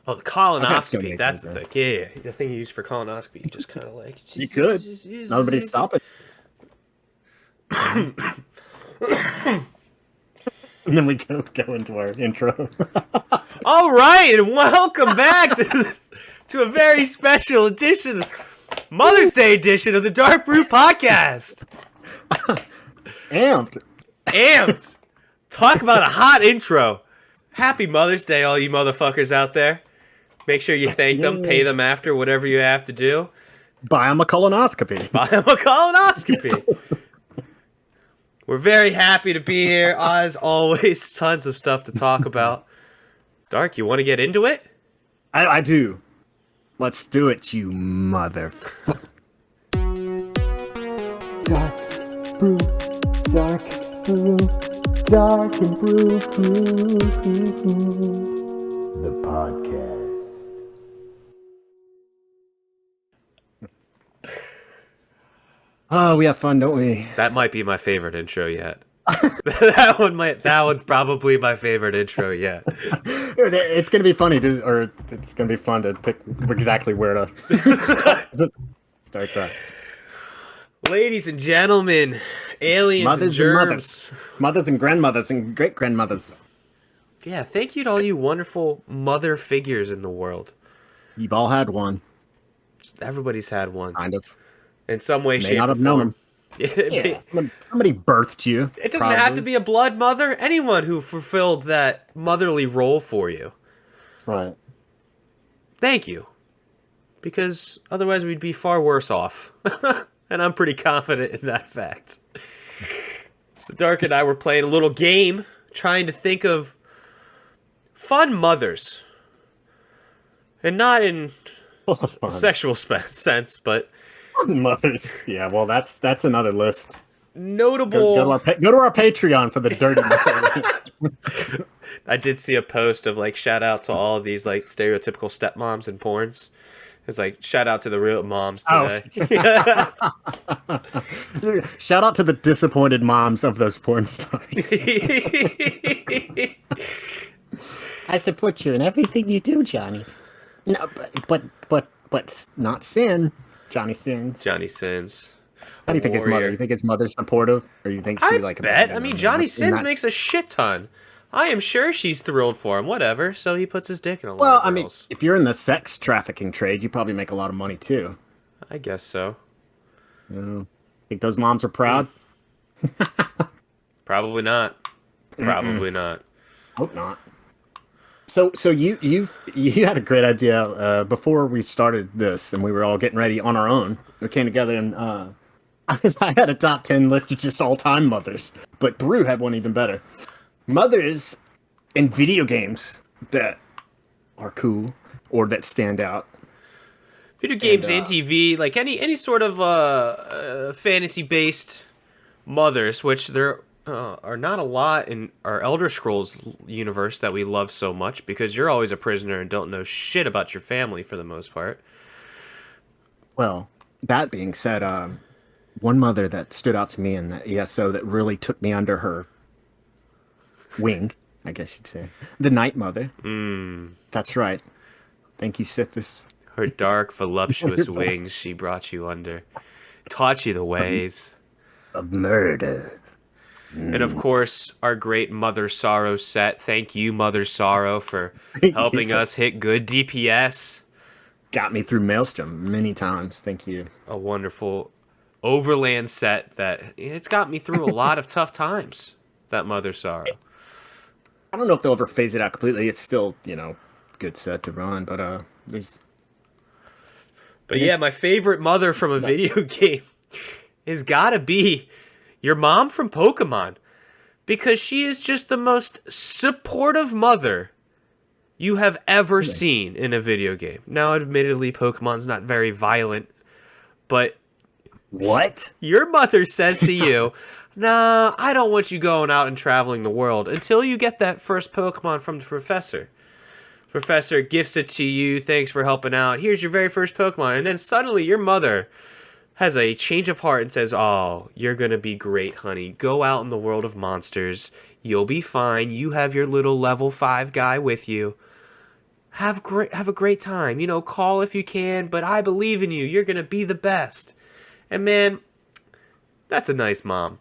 Oh, the I've had so colonoscopy. many That's things, the thing. Yeah. The thing you use for colonoscopy. You just kind of like... You could. Nobody's stopping. And then we go into our intro. All right, and welcome back to a very special edition, Mother's Day edition of the DarkBrue podcast. Amped. Talk about a hot intro. Happy Mother's Day, all you motherfuckers out there. Make sure you thank them, pay them after, whatever you have to do. Buy them a colonoscopy. We're very happy to be here. As always, tons of stuff to talk about. Dark, you want to get into it? I do. Let's do it, you mother. DarkBrue, Dark and Brew Crew, the podcast. Oh, we have fun, don't we? That might be my favorite intro yet. That one's probably my favorite intro yet. It's gonna be funny, it's gonna be fun to pick exactly where to start that. Ladies and gentlemen, aliens Mothers and germs. Mothers and grandmothers and great grandmothers. Yeah, thank you to all you wonderful mother figures in the world. You've all had one. Everybody's had one. Kind of. In some way, shape, not or have known form. Yeah, somebody birthed you. It doesn't have to be a blood mother. Anyone who fulfilled that motherly role for you. Right. Thank you. Because otherwise we'd be far worse off. And I'm pretty confident in that fact. So Dark and I were playing a little game, trying to think of fun mothers. And not in a sexual sense, but... Mothers. Yeah, well, that's another list. Notable. Go to our Patreon for the dirty mother. I did see a post of like shout out to all of these like stereotypical stepmoms and porns. It's like shout out to the real moms today. Oh. Shout out to the disappointed moms of those porn stars. I support you in everything you do, Johnny. No, but not sin. Johnny sins. How do you think his mother? You think his mother's supportive, or you think she I like? Bet. I mean, Johnny Sins makes a shit ton. I am sure she's thrilled for him. Whatever. So he puts his dick in a lot of girls. Well, I mean, if you're in the sex trafficking trade, you probably make a lot of money too. I guess so. Think those moms are proud? Probably not. Probably not. Hope not. So you had a great idea before we started this, and we were all getting ready on our own. We came together, and I had a top 10 list of just all-time mothers, but Brew had one even better. Mothers in video games that are cool or that stand out. Video games and TV, like any sort of fantasy-based mothers, which there are not a lot in our Elder Scrolls universe that we love so much, because you're always a prisoner and don't know shit about your family for the most part. Well, that being said, one mother that stood out to me in that ESO that really took me under her wing, I guess you'd say, the Night Mother. That's right. Thank you, Sithis. Her dark, voluptuous wings she brought you under, taught you the ways of murder. And of course, our great Mother Sorrow set. Thank you, Mother Sorrow, for helping us hit good DPS. Got me through Maelstrom many times. Thank you. A wonderful Overland set that it's got me through a lot of tough times. That Mother Sorrow. I don't know if they'll ever phase it out completely. It's still, good set to run, but there's. But yeah, my favorite mother from a video game has got to be your mom from Pokmon, because she is just the most supportive mother you have ever seen in a video game. Now, admittedly, Pokemon's not very violent, but what? Your mother says to you, nah, I don't want you going out and traveling the world until you get that first Pokemon from the professor. Professor gifts it to you, thanks for helping out, here's your very first Pokemon, and then suddenly your mother has a change of heart and says, oh, you're going to be great, honey. Go out in the world of monsters. You'll be fine. You have your little level 5 guy with you. Have a great time. You know, call if you can, but I believe in you. You're going to be the best. And man, that's a nice mom.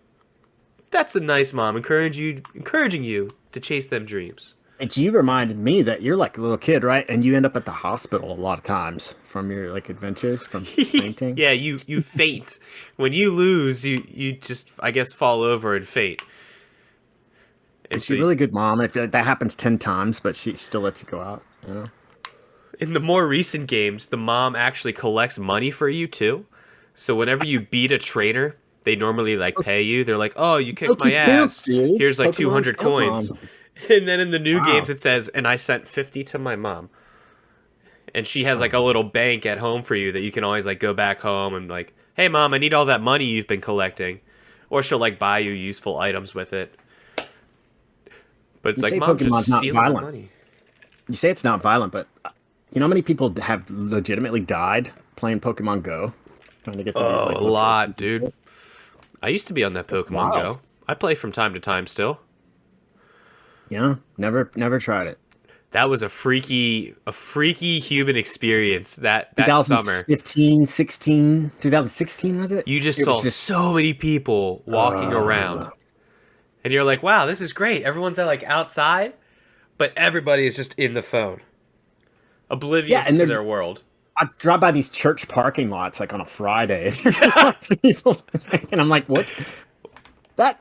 That's a nice mom encouraging you to chase them dreams. And you reminded me that you're like a little kid, right? And you end up at the hospital a lot of times from your like adventures, from fainting. Yeah, you faint. When you lose, you just, I guess, fall over and faint. And She's a really good mom. I feel like that happens 10 times, but she still lets you go out, you know? in the more recent games, the mom actually collects money for you too. So whenever you beat a trainer, they normally like pay you. They're like, "Oh, you kicked my ass. Here's like 200 coins." And then in the new games, it says, "And I sent 50 to my mom." And she has like a little bank at home for you that you can always like go back home and like, "Hey, mom, I need all that money you've been collecting," or she'll like buy you useful items with it. But it's like, mom, just stealing my money. You say it's not violent, but you know how many people have legitimately died playing Pokemon Go? Trying to get to these, like, a lot, dude. I used to be on that Pokemon Go. I play from time to time still. Yeah, never tried it. That was a freaky human experience that summer. 2016 was it? You just saw so many people walking around. And you're like, wow, this is great. Everyone's like outside, but everybody is just in the phone. Oblivious to their world. I drive by these church parking lots like on a Friday. People, and I'm like, what? That?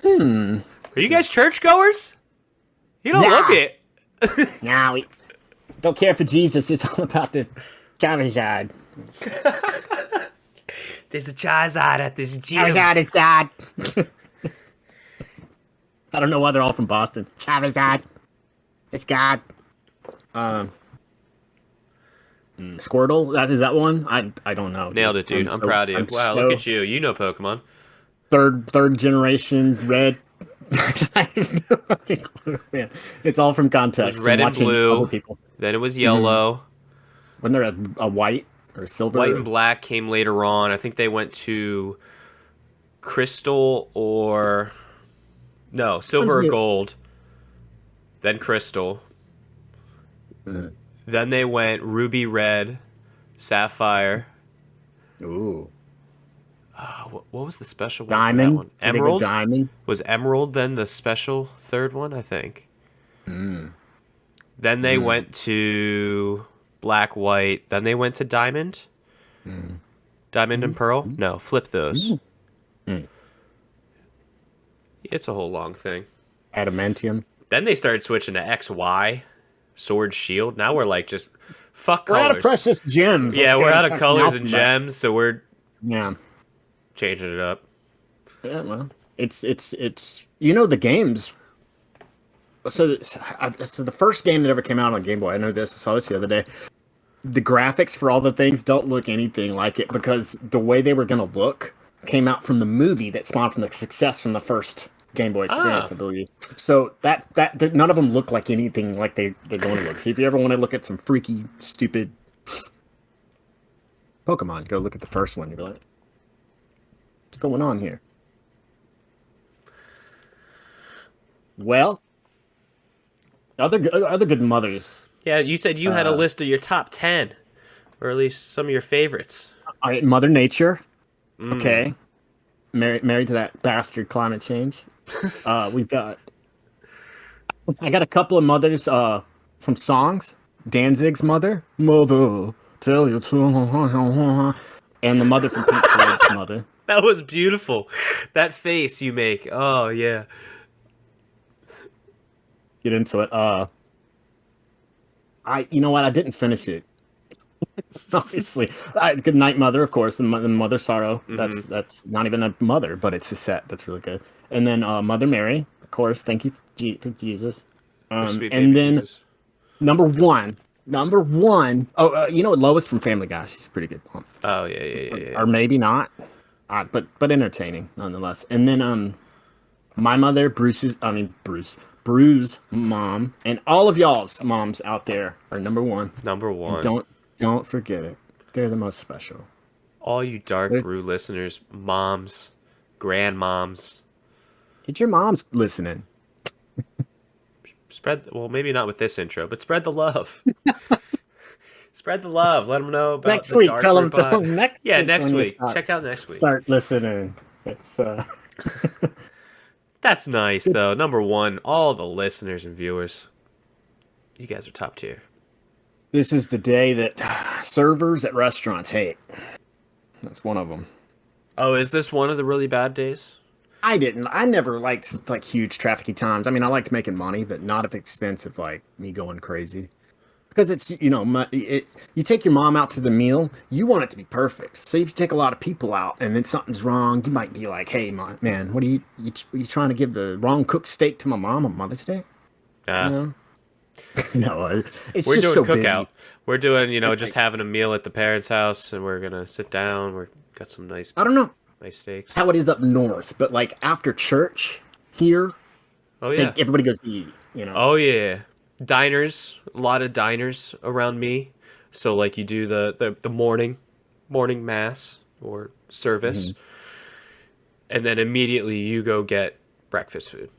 Are you guys churchgoers? You don't look it. Nah, we don't care for Jesus. It's all about the Charizard. There's a Charizard at this gym. Charizard is God. I don't know why they're all from Boston. Charizard. It's God. Squirtle? Is that one? I don't know. Nailed it, dude. I'm proud of you. Wow, look at you. You know Pokemon. Third generation red. I have no fucking clue, man. It's all from context. It was red and blue. Then it was yellow. Wasn't there a white or silver? White and black came later on. I think they went to crystal or... No, silver or gold. Then crystal. Then they went ruby red, sapphire. Ooh. What was the special one? Diamond. For that one? Emerald. Diamond. Was emerald then the special third one? I think. Then they went to black, white. Then they went to diamond. Diamond and pearl. No, flip those. It's a whole long thing. Adamantium. Then they started switching to XY, sword, shield. Now we're like just fuck colors. We're out of precious gems. Yeah, we're out of colors and gems, so we're changing it up. Yeah, well, it's you know the games. So the first game that ever came out on Game Boy, I know this. I saw this the other day. The graphics for all the things don't look anything like it because the way they were going to look came out from the movie that spawned from the success from the first Game Boy experience, I believe. So that none of them look like anything like they're going to look. So if you ever want to look at some freaky, stupid Pokemon, go look at the first one. You'll be like, what's going on here? Well, other good mothers. Yeah, you said you had a list of your top 10, or at least some of your favorites. All right, Mother Nature. Okay. Married to that bastard climate change. We've got... I got a couple of mothers from songs. Danzig's mother. Mother, tell you to... And the mother from Pink Floyd's mother. That was beautiful. That face you make. Oh, yeah. Get into it. You know what? I didn't finish it. Obviously, Good Night Mother, of course. The Mother Sorrow. That's not even a mother, but it's a set. That's really good. And then Mother Mary, of course. Thank you for Jesus. And then Jesus. Number one. Oh, you know what? Lois from Family Guy. She's pretty good. Oh yeah. Or maybe not, but entertaining nonetheless. And then my mother, Bruce's mom, and all of y'all's moms out there are number one. Number one. And don't forget it. They're the most special. All you DarkBrue listeners, moms, grandmoms. Get your moms listening. Well, maybe not with this intro, but spread the love. Spread the love. Let them know about Next the week, Dark tell them Brue pod. next Yeah, week next when you week. Check out next week. Start listening. It's That's nice, though. Number one, all the listeners and viewers. You guys are top tier. This is the day that servers at restaurants hate. That's one of them. Oh, is this one of the really bad days? I never liked like huge trafficy times. I mean, I liked making money, but not at the expense of like me going crazy. Because it's, you know, you take your mom out to the meal, you want it to be perfect. So if you take a lot of people out and then something's wrong, you might be like, hey, man, what are you trying to give the wrong cooked steak to my mom on Mother's Day? You know? No, it's we're just doing so cookout. busy. We're doing, you know, just having a meal at the parents' house, and we're gonna sit down. We've got some nice, I don't know nice steaks. how it is up north, but like after church here, Oh I yeah. think everybody goes to eat, you know? Oh yeah. Diners, a lot of diners around me. So like you do the morning mass or service, and then immediately you go get breakfast food.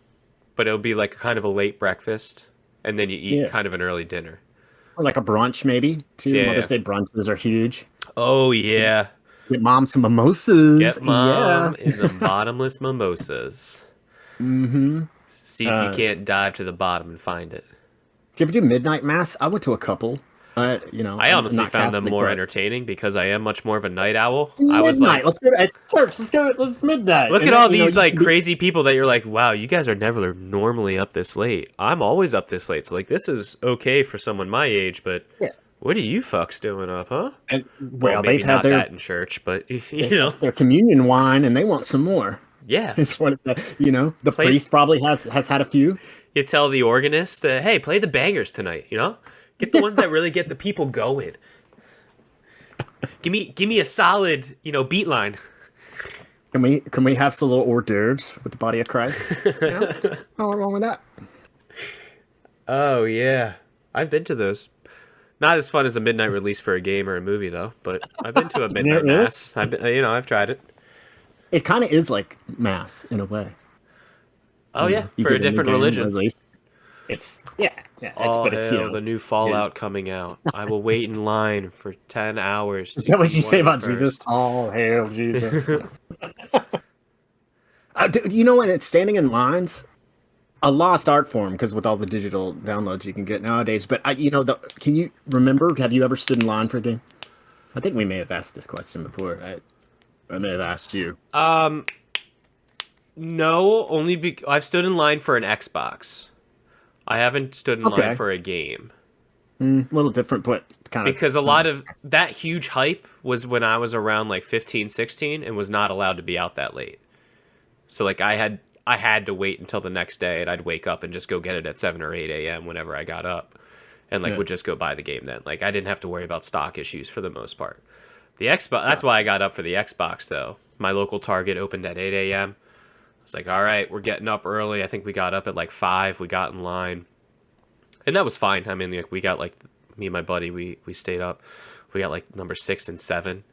But it'll be like kind of a late breakfast, and then you eat kind of an early dinner. Or like a brunch maybe, too. Yeah. Mother's Day brunches are huge. Oh yeah. Get mom some mimosas. Get mom Yes. in the bottomless mimosas. See if you can't dive to the bottom and find it. Did you ever do midnight mass? I went to a couple. You know, I I'm honestly not found them Catholic, more but- entertaining because I am much more of a night owl. Midnight. I was like, Let's go to it's church. Let's midnight. look And at then, all you know, these you like can be- crazy people that you're like, wow, you guys are never normally up this late. I'm always up this late. So like, this is okay for someone my age, but Yeah. what are you fucks doing up, huh? And, Well, well, maybe they've had not their that in church, but you know, their communion wine, and they want some more. yeah. It's what it's, you know. The Play- priest probably has had a few. You tell the organist, hey, play the bangers tonight. You know, get the ones that really get the people going. Give me a solid, you know, beat line. Can we have some little hors d'oeuvres with the body of Christ? Yeah, what's wrong with that? Oh yeah, I've been to those. Not as fun as a midnight release for a game or a movie though, but I've been to a midnight really? mass. I've been, you know, I've tried it. It kind of is like mass in a way. Oh yeah, You for a get new different game religion. release. It's yeah. Oh but it's, you hell, know, the new Fallout coming out. I will wait in line for 10 hours. Is that what you say about first. Jesus? All hail Jesus. Dude, you know what? It's standing in lines. A lost art form because with all the digital downloads you can get nowadays. But you know, can you remember? Have you ever stood in line for a game? I think we may have asked this question before. I may have asked you. No, only I've stood in line for an Xbox. I haven't stood in Okay. line for a game. A little different, but kind of Because a lot of that huge hype was when I was around like 15, 16 and was not allowed to be out that late. So like I had to wait until the next day, and I'd wake up and just go get it at 7 or 8 a.m. whenever I got up, and like would just go buy the game then. Like I didn't have to worry about stock issues for the most part. The Xbox, that's why I got up for the Xbox though. My local Target opened at 8 a.m. I was like, all right, we're getting up early. I think we got up at like 5. We got in line, and that was fine. I mean, like we got like me and my buddy, we stayed up. We got like number 6 and 7.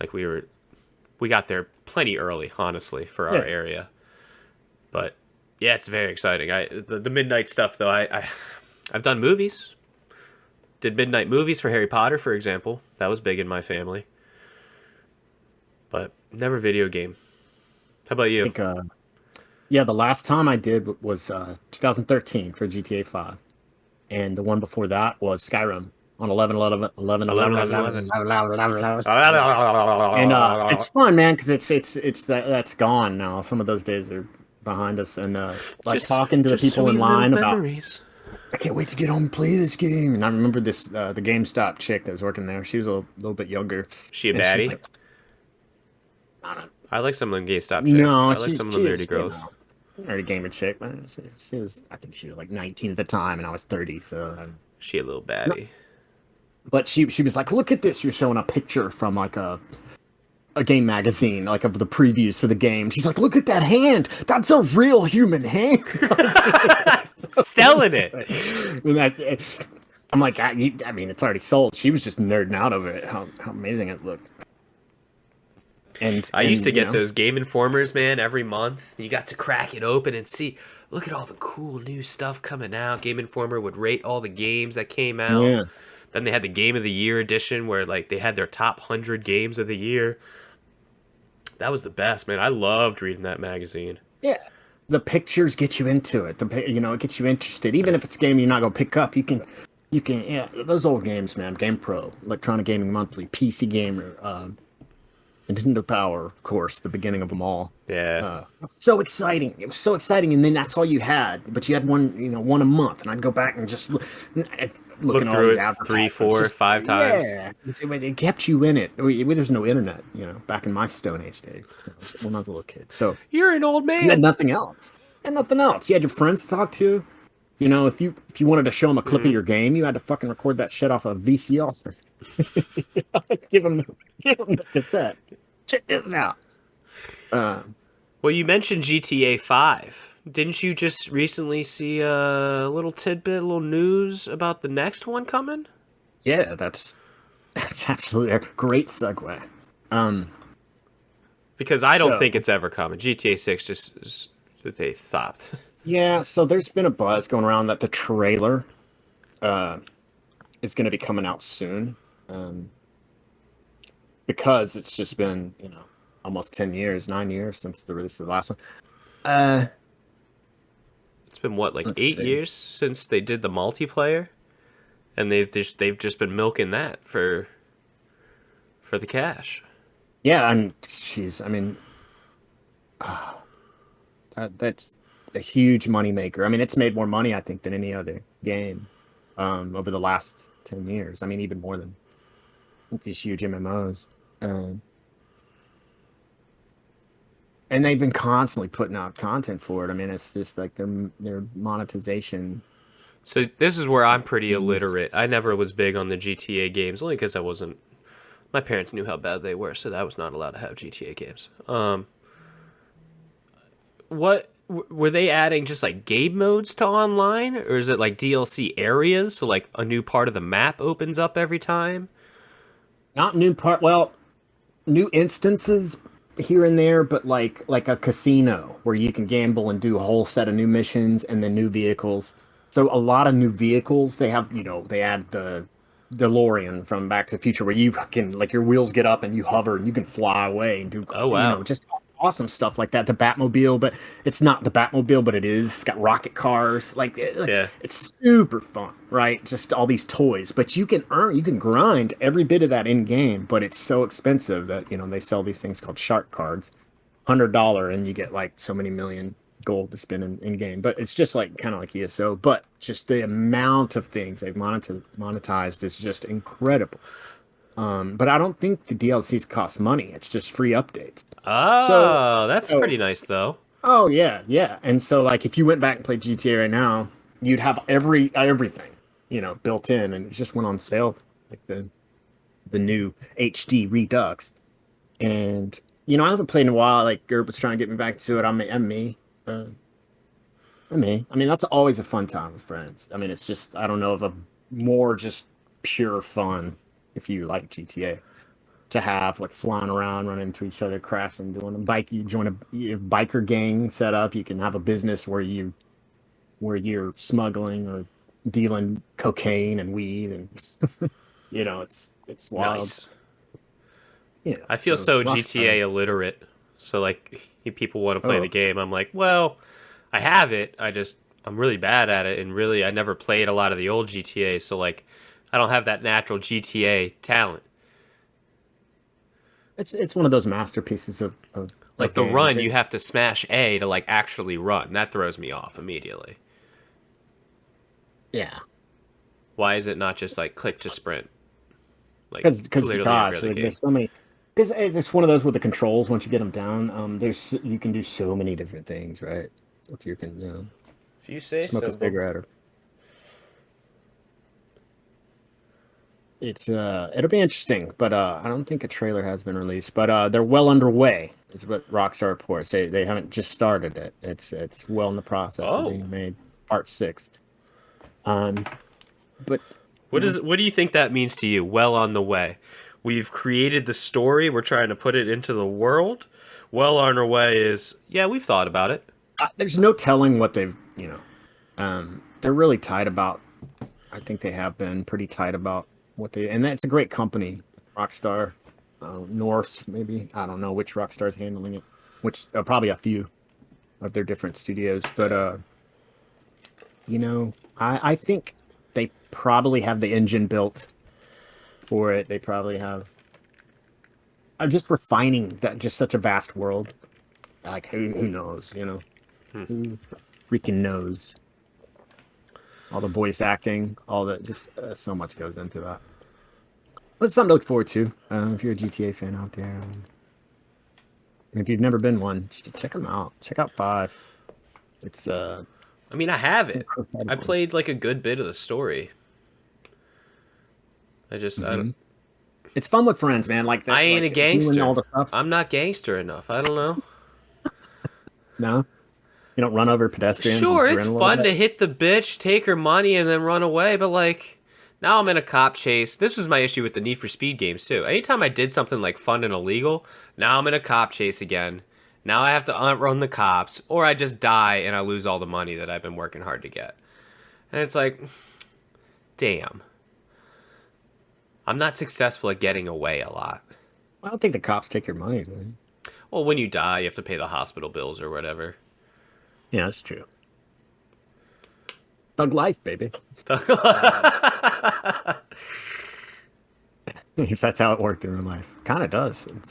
Like we got there plenty early, honestly, for our area. But yeah, it's very exciting. The midnight stuff though. I've done movies. Did midnight movies for Harry Potter, for example. That was big in my family. But never video game. How about you? I think, yeah, the last time I did was 2013 for GTA 5, and the one before that was Skyrim on 11/11/11. And it's fun, man, because it's that's gone now. Some of those days are behind us, and like talking to the people in line about. I can't wait to get home and play this game. And I remember this the GameStop chick that was working there. She was a little bit younger. She a and she was baddie? like, I don't know. I like some of them GameStop chicks. No, I like some of them nerdy girls. Nerdy gamer chick, but she was. I think she was like 19 at the time, and I was 30. So, She a little baddie. but she was like, "Look at this!" She was showing a picture from like a game magazine, like of the previews for the game. She's like, "Look at that hand! That's a real human hand." Selling it. And I'm like, I mean, it's already sold. She was just nerding out of it. How amazing it looked. And I used to get you know, those Game Informers, man, every month. You got to crack it open and see, look at all the cool new stuff coming out. Game Informer would rate all the games that came out. Yeah. Then they had the Game of the Year edition where like they had their top 100 games of the year. That was the best, man. I loved reading that magazine. Yeah. The pictures get you into it. It gets you interested. Even if it's a game you're not going to pick up, you can, yeah, those old games, man. Game Pro, Electronic Gaming Monthly, PC Gamer, Nintendo Power, of course, the beginning of them all. Yeah. So exciting. It was so exciting. And then that's all you had. But you had one a month. And I'd go back and just look through it 3, 4, 5 times. Yeah. It kept you in it. There's no internet, back in my Stone Age days when I was a little kid. So You're an old man. you had nothing else. You had your friends to talk to. If you wanted to show them a clip of your game, you had to fucking record that shit off a VCR. give them the cassette. Check this out. Well, you mentioned GTA 5. Didn't you just recently see a little tidbit, a little news about the next one coming? Yeah, that's absolutely a great segue. Because I don't think it's ever coming. GTA 6 they stopped. Yeah, so there's been a buzz going around that the trailer is going to be coming out soon. Because it's just been, almost 9 years since the release of the last one. It's been what, like 8 years since they did the multiplayer, and they've just been milking that for the cash. Yeah, and that's a huge moneymaker. I mean, it's made more money, I think, than any other game over the last 10 years. I mean, even more than these huge MMOs. And they've been constantly putting out content for it. I mean, it's just like their monetization. So this is where I'm pretty illiterate. I never was big on the GTA games, only because my parents knew how bad they were, so I was not allowed to have GTA games. What were they adding? Just like game modes to online, or is it like DLC areas? So like a new part of the map opens up every time? Not new instances here and there, but like a casino where you can gamble and do a whole set of new missions and then new vehicles. So a lot of new vehicles. They have, they add the DeLorean from Back to the Future where you can, like, your wheels get up and you hover and you can fly away and do, just awesome stuff like that. The Batmobile, but it's not the Batmobile, but it is. It's got rocket cars. It's super fun, right? Just all these toys, but you can grind every bit of that in game, but it's so expensive that, they sell these things called shark cards, $100, and you get like so many million gold to spend in game. But it's just like kind of like ESO, but just the amount of things they've monetized is just incredible. But I don't think the DLCs cost money. It's just free updates. Oh, that's pretty nice, though. Oh, yeah. And so, like, if you went back and played GTA right now, you'd have everything, built in, and it just went on sale, like the new HD Redux. And, I haven't played in a while. Like, Gerb was trying to get me back to it. I'm me. I mean, that's always a fun time with friends. I mean, it's just, I don't know of a more just pure fun, if you like GTA, to have, like, flying around, running into each other, crashing, doing a bike. You join a biker gang set up. You can have a business where you're smuggling or dealing cocaine and weed, and it's wild. Nice. Yeah, I feel so GTA illiterate. So like, people want to play the game. I'm like, well, I have it. I'm really bad at it, and really I never played a lot of the old GTA. So like, I don't have that natural GTA talent. It's one of those masterpieces of like the run. You have to smash A to like actually run. That throws me off immediately. Yeah. Why is it not just like click to sprint? Like, because gosh, there's so many. Because it's one of those with the controls. Once you get them down, you can do so many different things, right? If you can, if you say smoke a cigarette, or it'll be interesting. But I don't think a trailer has been released. But they're well underway, is what Rockstar reports. They haven't just started it. It's well in the process of being made. Part 6. But what do you think that means to you? Well on the way. We've created the story. We're trying to put it into the world. Well on our way is, yeah, we've thought about it. There's no telling what they've, they're really tight about. I think they have been pretty tight about what they, and that's a great company, Rockstar, North maybe. I don't know which Rockstar's handling it, which probably a few of their different studios, but I think they probably have the engine built for it. They probably have. I'm just refining that, just such a vast world. Like who knows, Who freaking knows? All the voice acting, all that, just so much goes into that. But it's something to look forward to. If you're a GTA fan out there, and if you've never been one, check them out. Check out 5. It's I mean, I have it. incredible. I played like a good bit of the story. I just It's fun with friends, man. Like that. I ain't like, a gangster. doing all the stuff. I'm not gangster enough. I don't know. No, you don't run over pedestrians. Sure, and it's grin a little fun bit? to hit the bitch, take her money, and then run away, but like, now I'm in a cop chase. This was my issue with the Need for Speed games, too. Anytime I did something like fun and illegal, now I'm in a cop chase again. Now I have to outrun the cops, or I just die and I lose all the money that I've been working hard to get. And it's like, damn. I'm not successful at getting away a lot. I don't think the cops take your money, dude. Well, when you die, you have to pay the hospital bills or whatever. Yeah, that's true. Thug life, baby. If that's how it worked in real life, kind of does in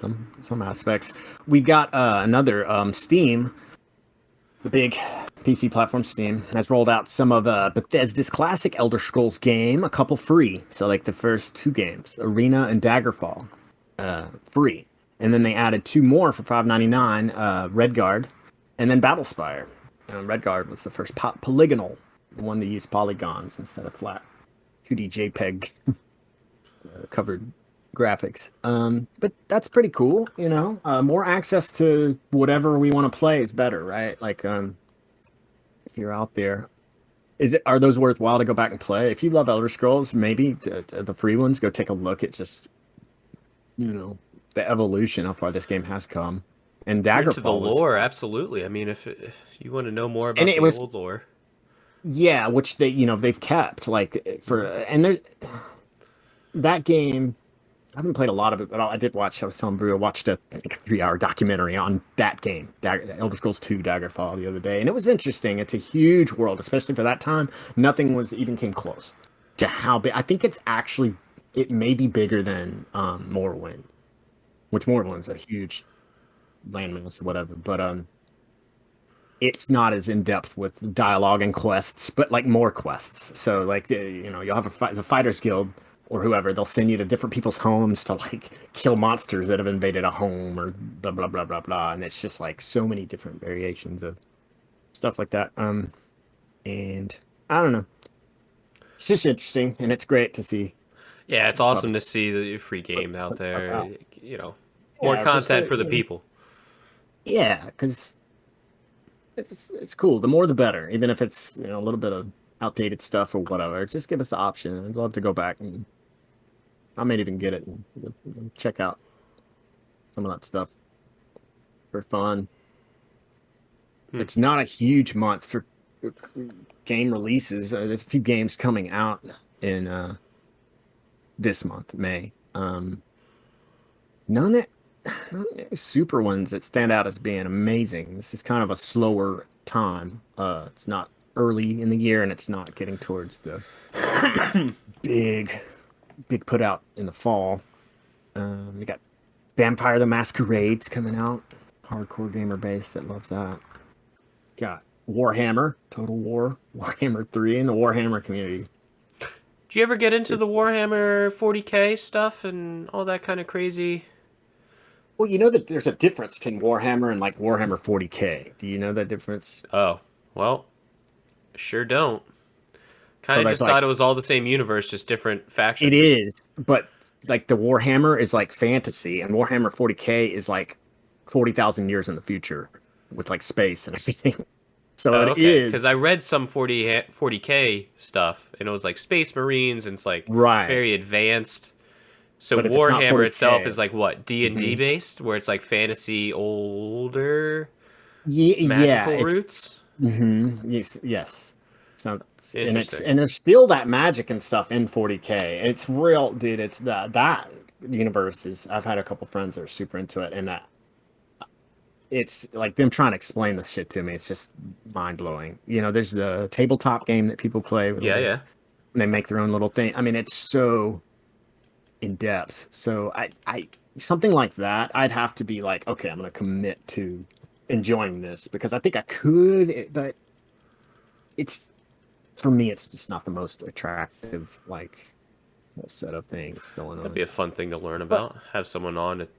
some aspects. We got another Steam, the big PC platform. Steam has rolled out some of Bethesda's classic Elder Scrolls game, a couple free. So like the first 2 games, Arena and Daggerfall, free, and then they added 2 more for $5.99, Redguard, and then Battlespire. Redguard was the first polygonal one to use polygons instead of flat 2D JPEG covered graphics. But that's pretty cool, more access to whatever we want to play is better, right? Like, if you're out there, are those worthwhile to go back and play? If you love Elder Scrolls, maybe the free ones, go take a look at just, the evolution, how far this game has come. And Daggerfall to the lore, absolutely. I mean, if you want to know more about the old lore. Yeah, which they've kept that game. I haven't played a lot of it, but I did watch. I was telling Brew, I watched a 3-hour documentary on that game, Elder Scrolls 2 Daggerfall, the other day, and it was interesting. It's a huge world, especially for that time. Nothing even came close to how big. I think it may be bigger than Morrowind, which Morrowind's a huge landmass or whatever, but it's not as in depth with dialogue and quests, but like more quests. So like you'll have the Fighters Guild or whoever, they'll send you to different people's homes to like kill monsters that have invaded a home or blah blah blah blah blah, and it's just like so many different variations of stuff like that. And I don't know, it's just interesting, and it's great to see. Yeah, it's awesome to see the free game out there. More content for the people. Yeah, because it's cool. The more the better, even if it's a little bit of outdated stuff or whatever. Just give us the option. I'd love to go back, and I might even get it and check out some of that stuff for fun. It's not a huge month for game releases. There's a few games coming out in this month, May. None super ones that stand out as being amazing. This is kind of a slower time. It's not early in the year, and it's not getting towards the big put out in the fall. We got Vampire the Masquerade's coming out. Hardcore gamer base that loves that. Got Warhammer, Total War, Warhammer 3, and the Warhammer community. Did you ever get into the Warhammer 40K stuff and all that kind of crazy? Well, you know that there's a difference between Warhammer and like Warhammer 40K. Do you know that difference? Oh, well, sure don't. Kind of just thought it was all the same universe, just different factions. It is, but like the Warhammer is like fantasy, and Warhammer 40K is like 40,000 years in the future with like space and everything. So it is. Because I read some 40K stuff, and it was like Space Marines, and it's like very advanced. So Warhammer itself is like what, D&D based, where it's like fantasy older. Yeah, magical it's roots. yes. So, Interesting. and there's still that magic and stuff in 40K. It's real, dude. It's that universe is. I've had a couple friends that are super into it, and it's like them trying to explain this shit to me. It's just mind blowing. You know, there's the tabletop game that people play. Yeah. And they make their own little thing. I mean, it's so in depth. So I something like that, I'd have to be like, okay, I'm going to commit to enjoying this because I think I could, but it's for me, it's just not the most attractive like set of things going That'd on. be a fun thing to learn But about. Have someone on that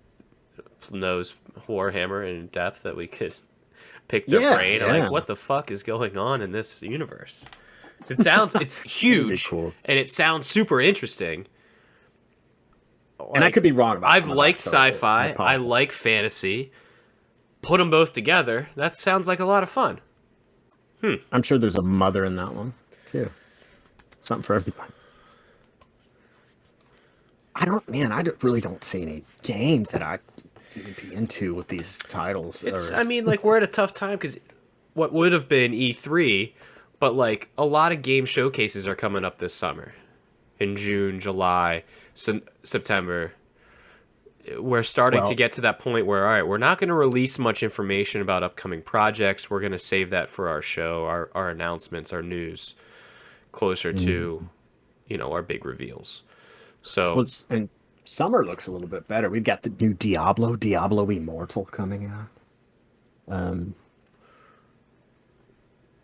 knows Warhammer in depth that we could pick their brain. Like, yeah, what the fuck is going on in this universe? It's that'd be huge, cool. and it sounds super interesting. And I Like, could be wrong about I've some of liked that, so I sci-fi. I apologize. like fantasy. Put them both together. That sounds like a lot of fun. I'm sure there's a mother in that one too. Something for everybody. Really don't see any games that I even be into with these titles. I mean, like, we're at a tough time because what would have been E3, but like a lot of game showcases are coming up this summer, in June, July, September. We're starting to Well, get to that point where, all right, we're not going to release much information about upcoming projects. We're going to save that for our show, our announcements, our news, closer to, our big reveals. So, and summer looks a little bit better. We've got the new Diablo Immortal coming out.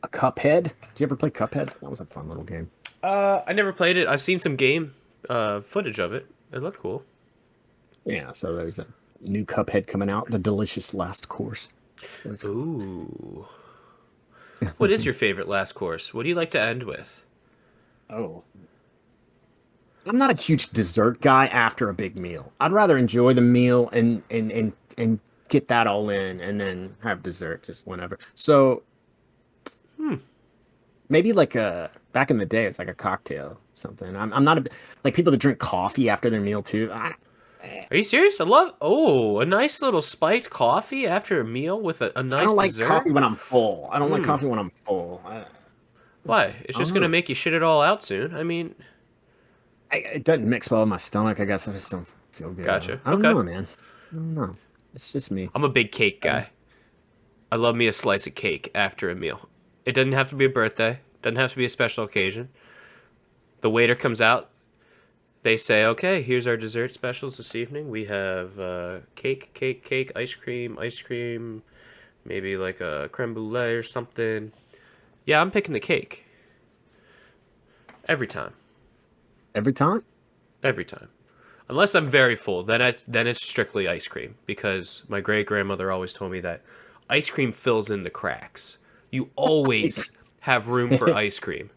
A Cuphead. Did you ever play Cuphead? That was a fun little game. I never played it. I've seen some game footage of it. It looked cool. Yeah, so there's a new Cuphead coming out. The Delicious Last Course. Ooh. What is your favorite last course? What do you like to end with? Oh. I'm not a huge dessert guy after a big meal. I'd rather enjoy the meal and get that all in and then have dessert just whenever. So maybe like back in the day it's like a cocktail something. I'm not like people that drink coffee after their meal too. Are you serious? I love a nice little spiked coffee after a meal with a I nice don't like dessert. coffee when I'm full. I don't like coffee when I'm full. Why? It's just gonna make you shit it all out soon. I mean, It doesn't mix well with my stomach. I guess I just don't feel good. gotcha. I don't Okay. know, man. I don't know. It's just me. I'm a big cake guy. I love me a slice of cake after a meal. It doesn't have to be a birthday. Doesn't have to be a special occasion. The waiter comes out. They say, "Okay, here's our dessert specials this evening. We have cake, ice cream, maybe like a creme brulee or something." Yeah, I'm picking the cake. Every time. Every time? Every time. Unless I'm very full, then it's strictly ice cream because my great grandmother always told me that ice cream fills in the cracks. You always have room for ice cream.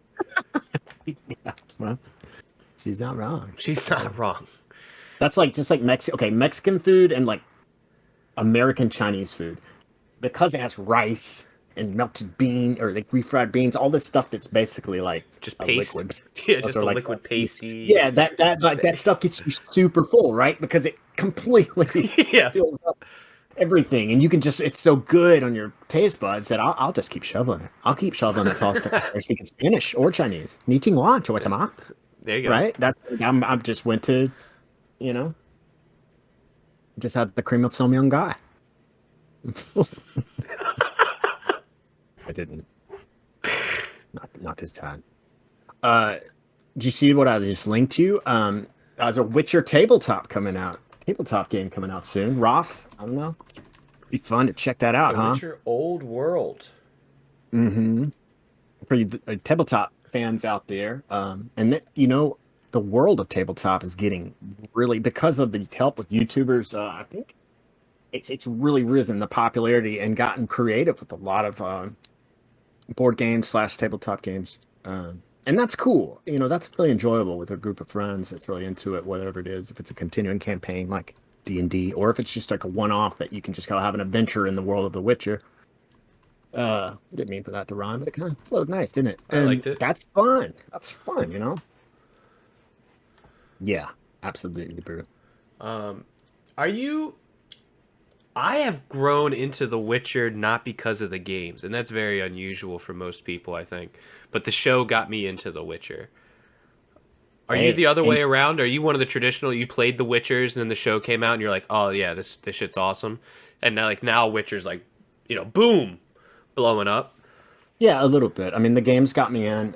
Well, she's not wrong. She's not wrong. That's like just like Mexican food and like American Chinese food. Because it has rice and melted bean or like refried beans, all this stuff that's basically like Just a paste. liquid. Yeah, Those just are a like- liquid pasty. Yeah, that stuff gets you super full, right? Because it completely Yeah. fills up everything, and you can just—it's so good on your taste buds that I'll just keep shoveling it. I'll keep shoveling it till I speaking Spanish or Chinese. Ni ting wan, chua tama. There you go. Right? I'm just went to, just had the cream of some young guy. I didn't. Not this time. Did you see what I just linked you? There's a Witcher tabletop game coming out soon. Roth, I don't know. Be fun to check that out, huh? Witcher Old World. Mm-hmm. For you tabletop fans out there, the world of tabletop is getting really, because of the help with YouTubers. I think it's really risen the popularity and gotten creative with a lot of board games / tabletop games. And that's cool. That's really enjoyable with a group of friends that's really into it, whatever it is. If it's a continuing campaign like D&D, or if it's just like a one-off that you can just go have an adventure in the world of The Witcher. Didn't mean for that to rhyme, but it kind of flowed nice, didn't it? I liked it. That's fun. That's fun, Yeah, absolutely, Brew. Are you I have grown into The Witcher not because of the games, and that's very unusual for most people, I think. But the show got me into The Witcher. Are you Hey, the other and way around? Are you one of the traditional? You played The Witchers, and then the show came out, and you're like, "Oh yeah, this shit's awesome," and now Witcher's like, boom, blowing up. yeah, a little bit. I mean, the games got me in.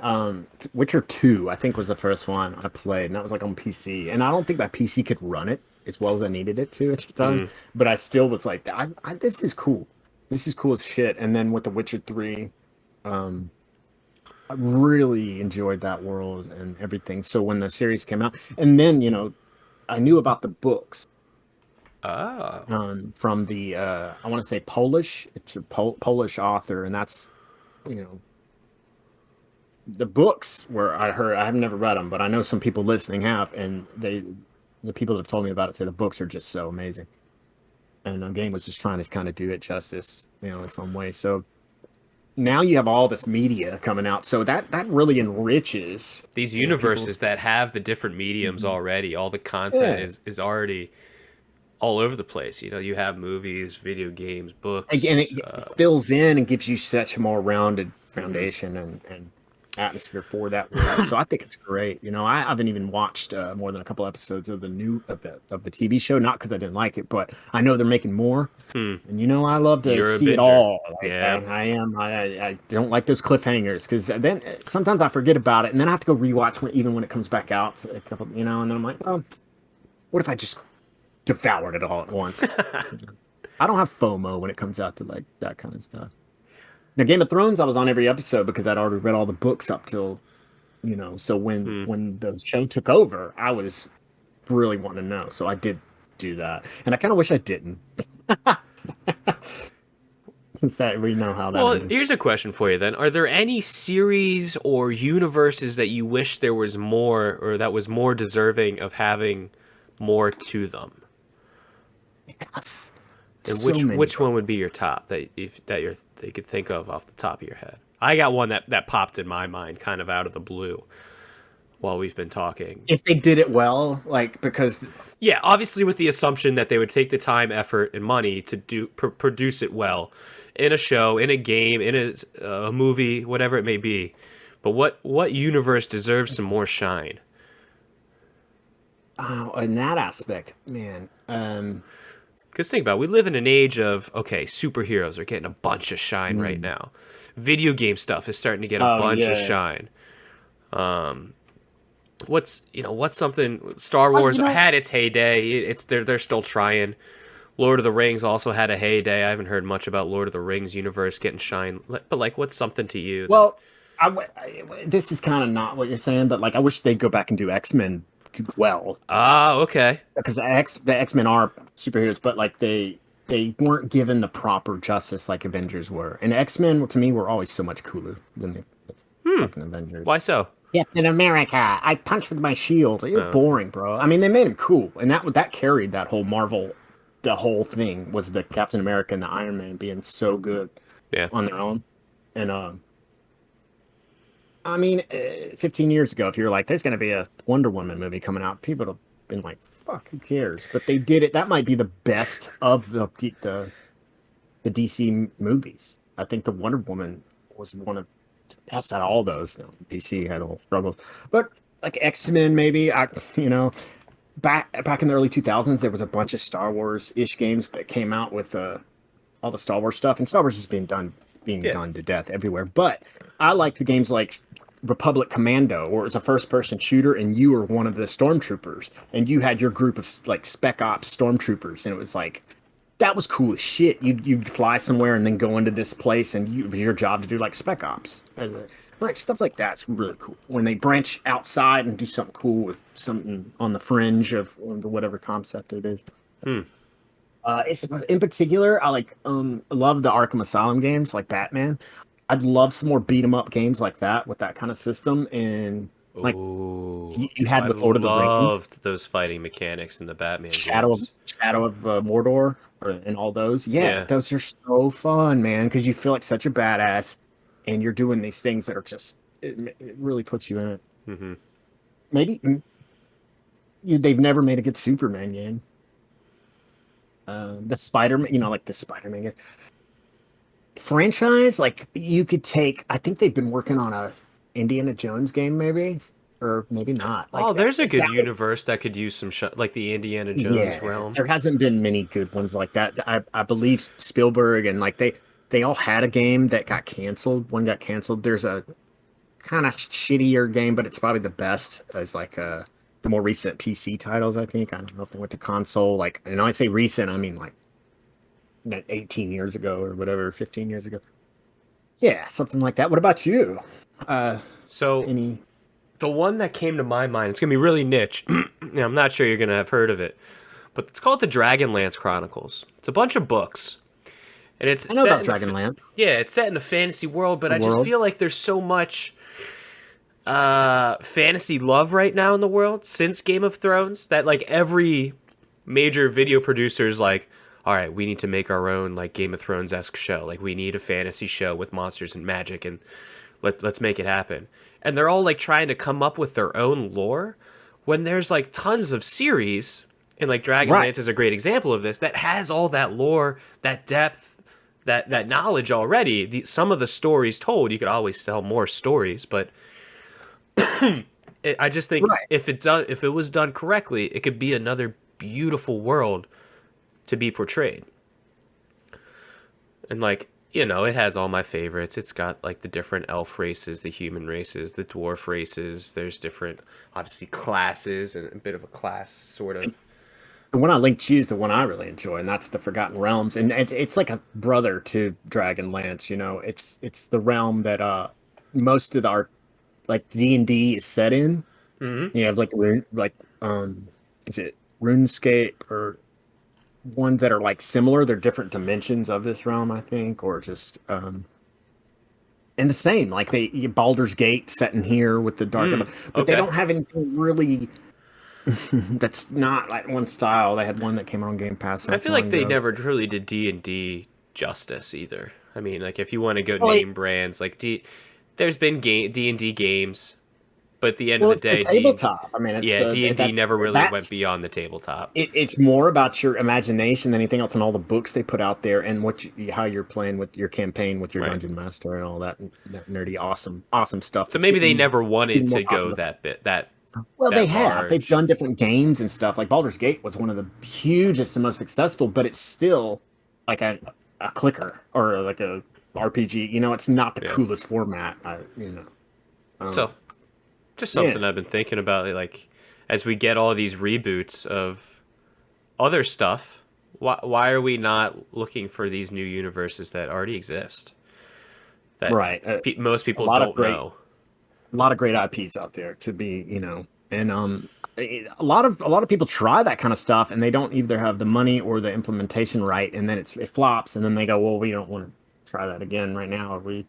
Witcher 2, I think, was the first one I played, and that was like on PC. And I don't think my PC could run it as well as I needed it to at the time. Mm. But I still was like, this is cool. This is cool as shit. And then with The Witcher 3, um, I really enjoyed that world and everything. So when the series came out, and then, I knew about the books Oh, from the, I want to say Polish. It's a Polish author, and that's, you know, the books where I have never read them, but I know some people listening have, and the people that have told me about it say the books are just so amazing. And the game was just trying to kind of do it justice, in some way. So now you have all this media coming out, so that really enriches these people. universes that have the different mediums already, all the content Yeah. is already all over the place. You have movies, video games, books. Again, it fills in and gives you such a more rounded foundation and atmosphere for that world. So I think it's great. I haven't even watched more than a couple episodes of the TV show, not because I didn't like it, but I know they're making more. And I love to You're a see it binger. all. Like, Yeah. I am. I don't like those cliffhangers because then sometimes I forget about it, and then I have to go rewatch even when it comes back out. A couple, and then I'm like, oh, what if I just devoured it all at once? I don't have FOMO when it comes out to like that kind of stuff. Now, Game of Thrones, I was on every episode because I'd already read all the books up till, So when the show took over, I was really wanting to know. So I did do that, and I kind of wish I didn't. That we know how that. Well, ended. here's a question for you then. Are there any series or universes that you wish there was more, or that was more deserving of having more to them? Yes. And So many, which bro. one would be your top that you could think of off the top of your head? I got one that popped in my mind, kind of out of the blue, while we've been talking. If they did it well, like because Yeah, obviously with the assumption that they would take the time, effort, and money to produce it well, in a show, in a game, in a movie, whatever it may be. But what universe deserves some more shine? in that aspect, man. Because think about it, we live in an age of, okay, superheroes are getting a bunch of shine right now. Video game stuff is starting to get a bunch of shine. What's something Star Wars had its heyday. They're still trying. Lord of the Rings also had a heyday. I haven't heard much about Lord of the Rings universe getting shine. But like, what's something to you? Well, this is kind of not what you're saying, but like I wish they'd go back and do X-Men well. Okay. Because the X-Men are superheroes, but like they weren't given the proper justice like Avengers were. And X-Men to me were always so much cooler than the fucking Avengers. Why so? Captain America, I punch with my shield. You're boring, bro. I mean, they made him cool, and that carried that whole Marvel. The whole thing was the Captain America and the Iron Man being so good on their own. And I mean, 15 years ago, if you were like, "There's going to be a Wonder Woman movie coming out," people would have been like, "Fuck, who cares?" But they did it. That might be the best of the DC movies. I think the Wonder Woman was one of the best out of all those. DC had all struggles, but like X-Men, maybe Back in the early 2000s, there was a bunch of Star Wars-ish games that came out with all the Star Wars stuff, and Star Wars is being done to death everywhere. But I like the games like Republic Commando, where it's a first-person shooter, and you were one of the stormtroopers, and you had your group of like Spec Ops stormtroopers, and it was like that was cool as shit. You'd fly somewhere and then go into this place, and it was your job to do like Spec Ops. Like stuff like that's really cool when they branch outside and do something cool with something on the fringe of whatever concept it is. It's in particular, I love the Arkham Asylum games like Batman. I'd love some more beat 'em up games like that with that kind of system and like you had with Lord of the Rings. I loved those fighting mechanics in the Batman Shadow games. of Mordor and all those. Yeah, those are so fun, man, because you feel like such a badass. And you're doing these things that are just, it really puts you in it. Mm-hmm. Maybe they've never made a good Superman game. the Spider-Man, like the Spider-Man franchise. Like you could take. I think they've been working on a Indiana Jones game, maybe, or maybe not. Like Oh, there's a good that would, universe that could use some like the Indiana Jones yeah, realm. there hasn't been many good ones like that. I believe Spielberg and like they all had a game that got canceled. One got canceled. There's a kind of shittier game, but it's probably the best as like the more recent PC titles, I think. I don't know if they went to console. Like, and I say recent, I mean like 18 years ago or whatever, 15 years ago. Yeah, something like that. What about you? So Any? the one that came to my mind, it's gonna be really niche. I'm not sure you're gonna have heard of it, but it's called the Dragonlance Chronicles. It's a bunch of books, and it's I know set about in Dragonlance. yeah, it's set in a fantasy world, but The I just world. feel like there's so much fantasy love right now in the world since Game of Thrones that like every major video producer's like, all right, we need to make our own like Game of Thrones-esque show. Like we need a fantasy show with monsters and magic, and let's make it happen. And they're all like trying to come up with their own lore when there's like tons of series, and like Dragonlance Right. is a great example of this, that has all that lore, that depth, that knowledge already. Some of the stories told, you could always tell more stories, but I just think Right. if it was done correctly, it could be another beautiful world to be portrayed. And like, it has all my favorites. It's got like the different elf races, the human races, the dwarf races. There's different, obviously, classes and a bit of a class sort of. The one I linked to you is the one I really enjoy, and that's the Forgotten Realms. And it's like a brother to Dragonlance. It's the realm that most of our like D&D is set in. Mm-hmm. You have like is it RuneScape or ones that are like similar? They're different dimensions of this realm, I think, or just and the same. Like Baldur's Gate set in here with the dark, but they okay. don't have anything really that's not like one style. They had one that came out on Game Pass. I feel like they never truly did D&D justice either. I mean, like if you want to go name brands, like there's been D&D games, but at the end of the day, it's the tabletop. I mean, it's D&D never really went beyond the tabletop. It's more about your imagination than anything else, and all the books they put out there, and how you're playing with your campaign with your dungeon master and all that nerdy, awesome stuff. So maybe they never wanted to go that bit that. Well, they have. large. They've done different games and stuff. Like Baldur's Gate was one of the hugest and most successful, but it's still like a clicker or like a RPG. It's not the coolest format. So, just something I've been thinking about, like as we get all these reboots of other stuff, why are we not looking for these new universes that already exist? That most people don't know. A lot of great IPs out there to be, and a lot of people try that kind of stuff and they don't either have the money or the implementation right, and then it flops, and then they go, well, we don't want to try that again right now, or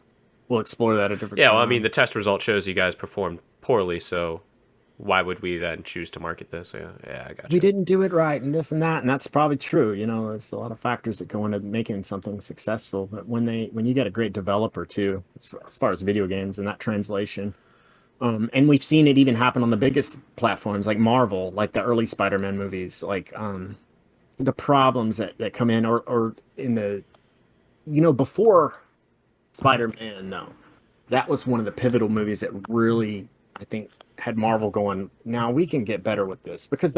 we'll explore that at a different time. Well, I mean, the test result shows you guys performed poorly, so why would we then choose to market this? Yeah, I got you. We didn't do it right, and this and that, and that's probably true. There's a lot of factors that go into making something successful, but when you get a great developer too, as far as video games and that translation. And we've seen it even happen on the biggest platforms like Marvel, like the early Spider-Man movies, like the problems that come in, or in the, before Spider-Man, no, that was one of the pivotal movies that really, I think, had Marvel going, now we can get better with this, because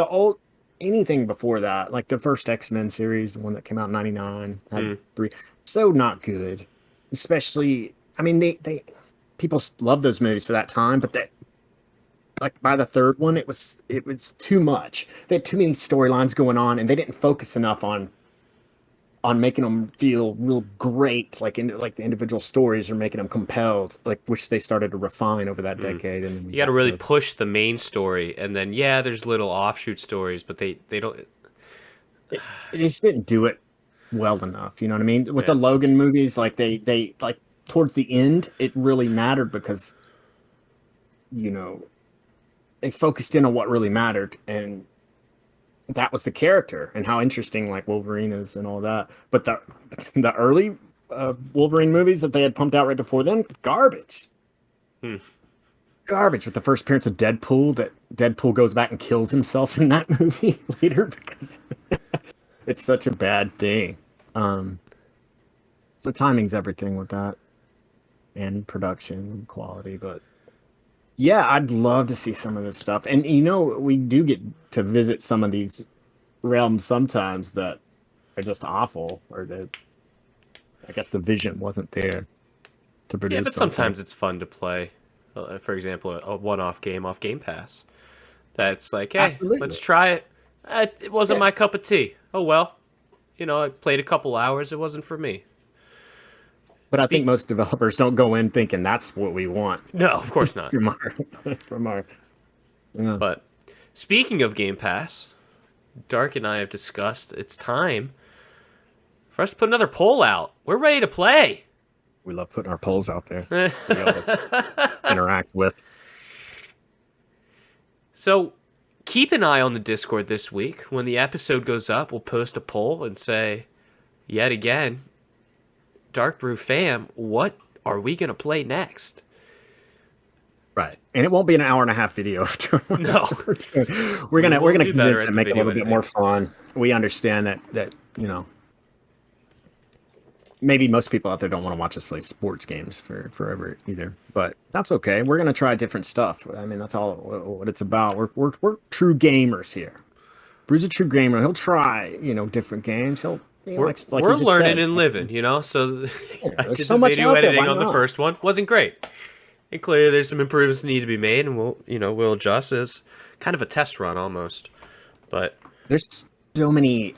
anything before that, like the first XMen series, the one that came out in '99, had 3, so not good, especially, I mean, they people love those movies for that time, but like by the third one, it was too much. They had too many storylines going on, and they didn't focus enough on making them feel real great, like the individual stories, or making them compelled, like which they started to refine over that decade. And then you got to really push the main story, and then there's little offshoot stories, but they don't. They just didn't do it well enough. You know what I mean? With the Logan movies, like they like. Towards the end, it really mattered because, they focused in on what really mattered, and that was the character and how interesting, like Wolverine is and all that. But the early Wolverine movies that they had pumped out right before then, garbage. Garbage. With the first appearance of Deadpool, that Deadpool goes back and kills himself in that movie later because It's such a bad thing. So timing's everything with that, and production and quality. But yeah, I'd love to see some of this stuff. And we do get to visit some of these realms sometimes that are just awful, or that I guess the vision wasn't there to produce. Yeah, but something. sometimes it's fun to play. For example, a one-off game off Game Pass. That's like, hey, Absolutely. let's try it. It wasn't my cup of tea. Oh well. I played a couple hours. It wasn't for me. But I think most developers don't go in thinking that's what we want. No, of course not. from our yeah. But speaking of Game Pass, Dark and I have discussed it's time for us to put another poll out. We're ready to play. We love putting our polls out there for y'all to interact with. So keep an eye on the Discord this week. When the episode goes up, we'll post a poll and say, yet again, DarkBrue fam, what are we going to play next? Right. And it won't be an hour and a half video. No. We're gonna be better condense at it, the make it a video little bit more fun. We understand that maybe most people out there don't want to watch us play sports games for forever either. But that's okay. We're gonna try different stuff. I mean, that's all what it's about. We're true gamers here. Brue's a true gamer. He'll try, different games. We're you just learning said. and living, So I there's did so the much video out there, editing why on the not? first one. Wasn't great. And clearly there's some improvements that need to be made, and we'll adjust. It's kind of a test run almost. But There's so many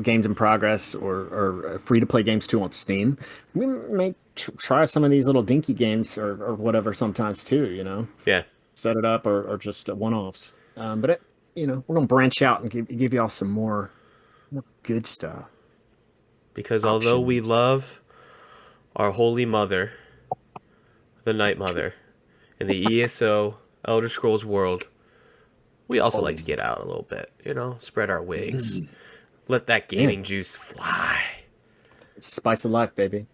games in progress or free-to-play games too on Steam. We may try some of these little dinky games or whatever sometimes too, yeah. set it up or just one-offs. But we're going to branch out and give y'all some more good stuff. Because although we love our Holy Mother, the Night Mother, in the ESO Elder Scrolls world, we also like to get out a little bit, spread our wings. Let that gaming juice fly. It's the spice of life, baby.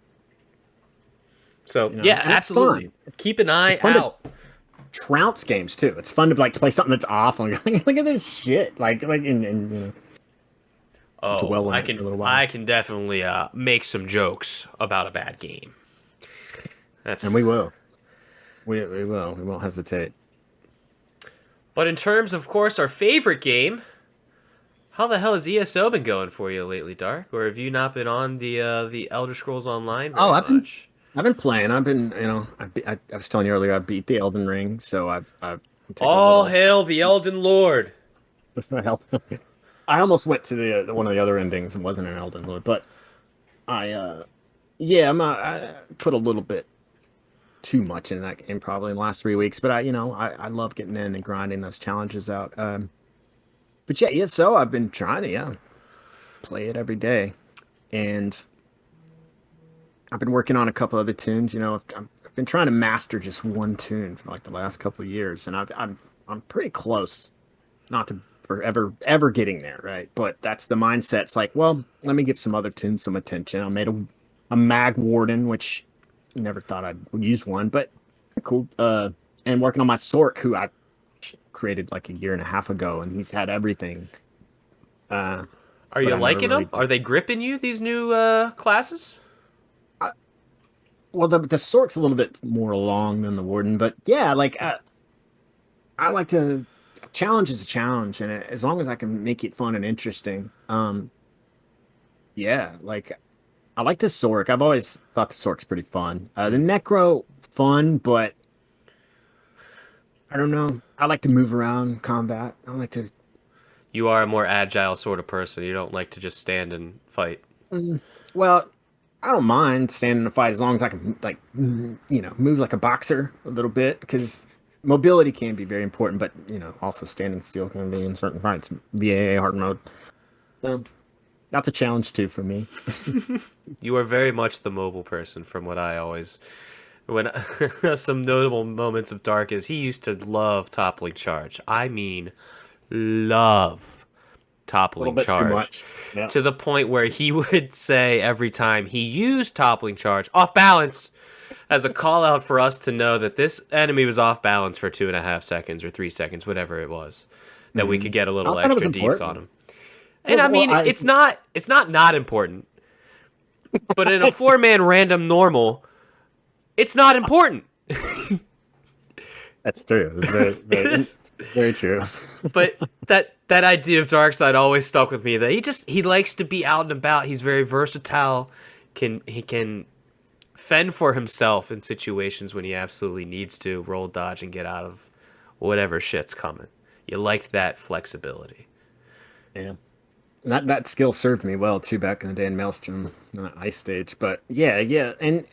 So, And absolutely. fun. Keep an eye It's fun out. Trounce games too. It's fun to play something that's awful. Look at this shit. Dwell I in it for a little while. can definitely make some jokes about a bad game. And we will. We will. We won't hesitate. But in terms, of course, our favorite game, how the hell has ESO been going for you lately, Dark? Or have you not been on the Elder Scrolls Online very much? I've been playing. I've been, I was telling you earlier, I beat the Elden Ring, so I've taken All hail the Elden Lord. I almost went to the one of the other endings and wasn't an Elden Lord, but I put a little bit too much in that game probably in the last 3 weeks, but I love getting in and grinding those challenges out. But yeah, so I've been trying to play it every day, and I've been working on a couple other tunes. I've been trying to master just one tune for like the last couple of years, and I'm pretty close, not to ever getting there, right? But that's the mindset. It's like, well, let me give some other tunes some attention. I made a Mag Warden, which I never thought I'd use one, but cool. And working on my Sork, who I created like a year and a half ago, and he's had everything. Are you liking them? Are they gripping you, these new classes? Well, the Sork's a little bit more long than the Warden, but yeah, I like to. Challenge is a challenge, and as long as I can make it fun and interesting, I like the Sork. I've always thought the Sork's pretty fun. The Necro, fun, but I don't know. I like to move around combat. I like to. You are a more agile sort of person. You don't like to just stand and fight. Well, I don't mind standing in a fight as long as I can, move like a boxer a little bit, because mobility can be very important, but also standing still can be in certain fights. VAA hard mode. So that's a challenge too for me. You are very much the mobile person, from what I always. When some notable moments of Dark is he used to love toppling charge. I mean, love toppling charge. Yeah. To the point where he would say every time he used toppling charge, off balance, as a call out for us to know that this enemy was off balance for 2.5 seconds or 3 seconds, whatever it was, that we could get a little extra deeps on him. And I mean, it's not important. But in a 4-man random normal, it's not important. That's true. It's very, very, very true. But that idea of Darkseid always stuck with me. That he likes to be out and about. He's very versatile. He can fend for himself in situations when he absolutely needs to roll, dodge, and get out of whatever shit's coming. You liked that flexibility. Yeah. That skill served me well too back in the day in Maelstrom, Ice Stage. But yeah, and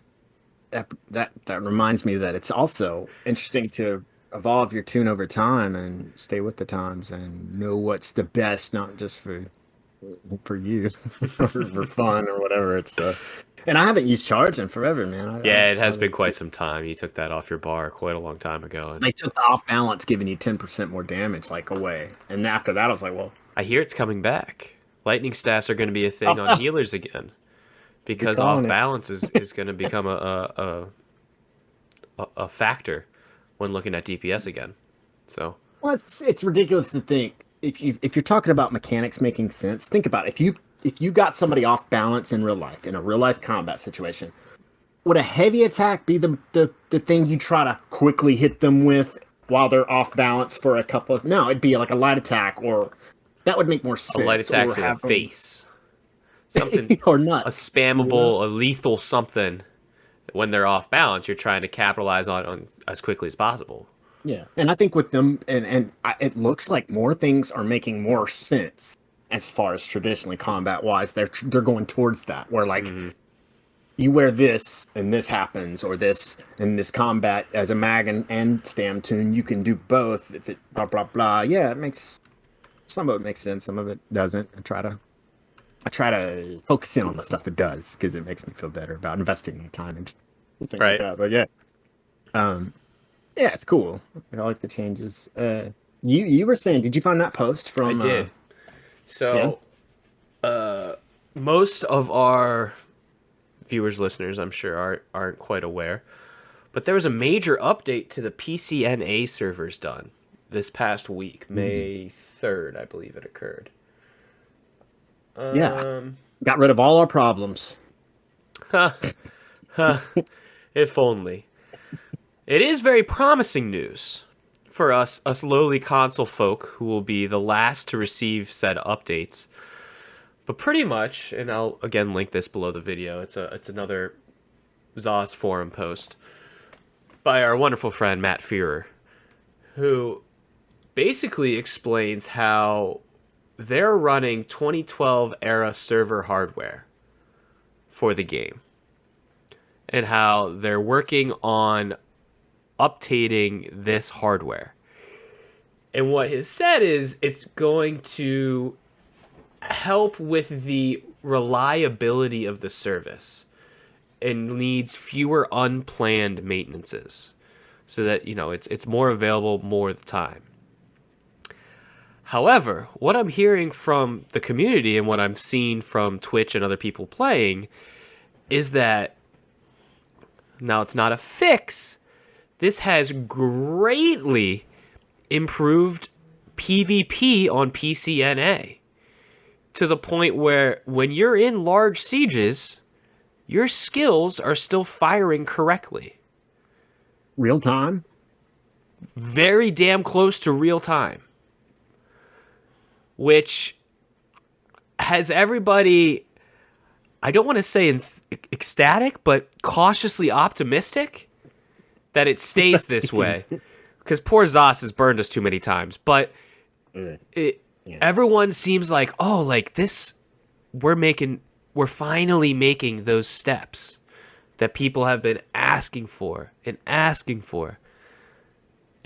that reminds me that it's also interesting to evolve your tune over time and stay with the times and know what's the best, not just for you, or for fun or whatever. It's and I haven't used charge in forever, man. It has been quite some time. You took that off your bar quite a long time ago. And they took the off balance, giving you 10% more damage, away. And after that, I was like, well, I hear it's coming back. Lightning staffs are going to be a thing on healers again, because off balance is going to become a factor when looking at DPS again. So, well, it's ridiculous to think if you're talking about mechanics making sense. Think about it. If you got somebody off balance in real life combat situation, would a heavy attack be the thing you try to quickly hit them with while they're off balance for a couple of? No, it'd be like a light attack or. That would make more sense. A light attack to the face. Something or not. A spammable, a lethal something. When they're off balance, you're trying to capitalize on as quickly as possible. Yeah. And I think with them, and it looks like more things are making more sense as far as traditionally combat-wise. They're going towards that, where you wear this and this happens, or this in this combat as a mag and stam tune, you can do both. If it blah, blah, blah. Yeah, it makes... Some of it makes sense, some of it doesn't. I try to focus in on the stuff that does, because it makes me feel better about investing my time and things like that. But yeah, it's cool. I like the changes. You were saying, did you find that post from? I did. So, most of our viewers, listeners, I'm sure aren't quite aware, but there was a major update to the PCNA servers done this past week, May 3rd, I believe it occurred. Got rid of all our problems. If only. It is very promising news for us lowly console folk who will be the last to receive said updates. But pretty much, and I'll again link this below the video, it's another ZOS forum post by our wonderful friend Matt Fearer, who basically explains how they're running 2012 era server hardware for the game and how they're working on updating this hardware. And what he said is it's going to help with the reliability of the service and needs fewer unplanned maintenances so that, it's more available more of the time. However, what I'm hearing from the community and what I'm seeing from Twitch and other people playing is that, now it's not a fix, this has greatly improved PvP on PCNA to the point where when you're in large sieges, your skills are still firing correctly. Real time? Very damn close to real time. Which has everybody, I don't want to say ecstatic, but cautiously optimistic that it stays this way. Because poor ZOS has burned us too many times. But everyone seems like, this, we're finally making those steps that people have been asking for.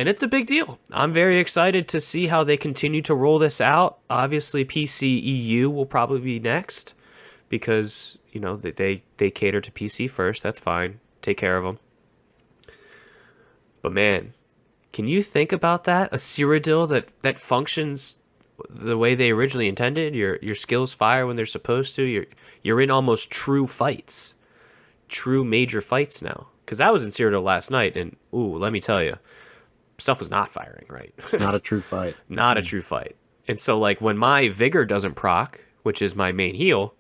And it's a big deal. I'm very excited to see how they continue to roll this out. Obviously, PC EU will probably be next because, they cater to PC first. That's fine. Take care of them. But man, can you think about that? A Cyrodiil that functions the way they originally intended? Your skills fire when they're supposed to. You're in almost true fights. True major fights now. Because I was in Cyrodiil last night, and let me tell you, stuff was not firing right. Not a true fight. Not a true fight. And so, like, when my vigor doesn't proc, which is my main heal,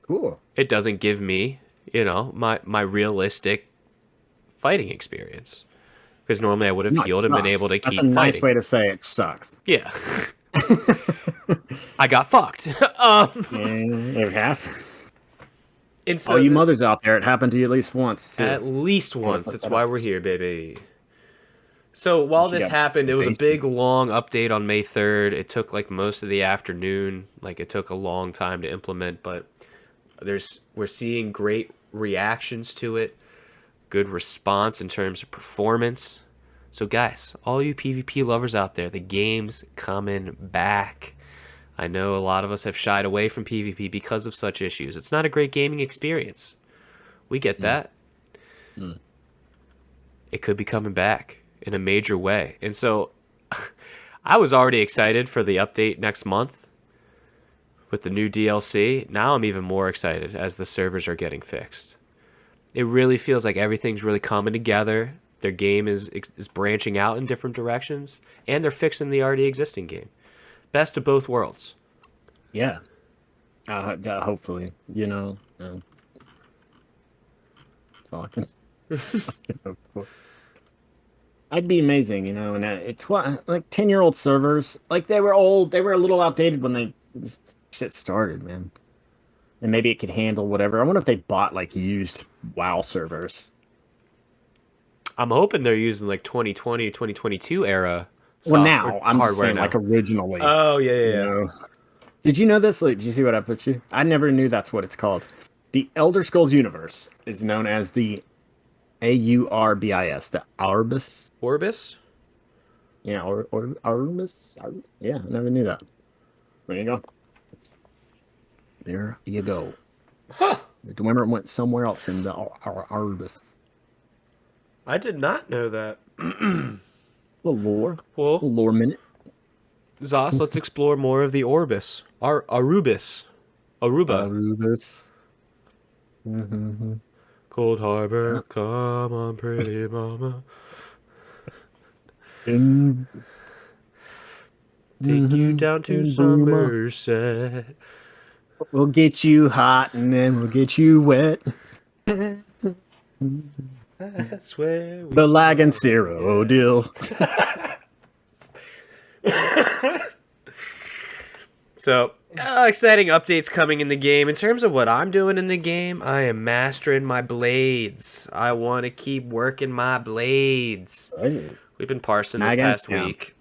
Cool. it doesn't give me, my realistic fighting experience. Because normally I would have No, it healed and been sucks. able to That's keep a nice fighting. way to say it sucks. Yeah. I got fucked. It happens. And so All you mothers out there, it happened to you at least once. Too. at least once. put That's that why up. we're here, baby. So while She this got happened, it was a based. big, long update on May 3rd. It took like most of the afternoon. Like it took a long time to implement, but we're seeing great reactions to it, good response in terms of performance. So guys, all you PvP lovers out there, the game's coming back. I know a lot of us have shied away from PvP because of such issues. It's not a great gaming experience. We get that. It could be coming back in a major way. And so I was already excited for the update next month with the new DLC. Now I'm even more excited as the servers are getting fixed. It really feels like everything's really coming together. Their game is branching out in different directions, and they're fixing the already existing game. Best of both worlds. Yeah. Hopefully, that's all I can hope for. I'd be amazing, and it's what like 10-year-old servers. Like they were old, they were a little outdated when this shit started, man. And maybe it could handle whatever. I wonder if they bought like used WoW servers. I'm hoping they're using like 2020, 2022 era. Well, now I'm just saying, now. like originally. Oh yeah, you know. Did you know this? Like, did you see what I put you? I never knew that's what it's called. The Elder Scrolls universe is known as the AURBIS, the Arbis. Orbis? Yeah, or Arbis. Yeah, I never knew that. There you go. There you go. Huh. Remember, it went somewhere else in the Arbis. I did not know that. Little lore. Well, Little lore minute. Zos, let's explore more of the Orbis. Aruba. Arbis. Cold Harbor, come on, pretty mama. Take you down to Somerset. We'll get you hot and then we'll get you wet. That's where we... The lag and Zero deal. So, exciting updates coming in the game. In terms of what I'm doing in the game, I am mastering my blades. I want to keep working my blades. We've been parsing this past week.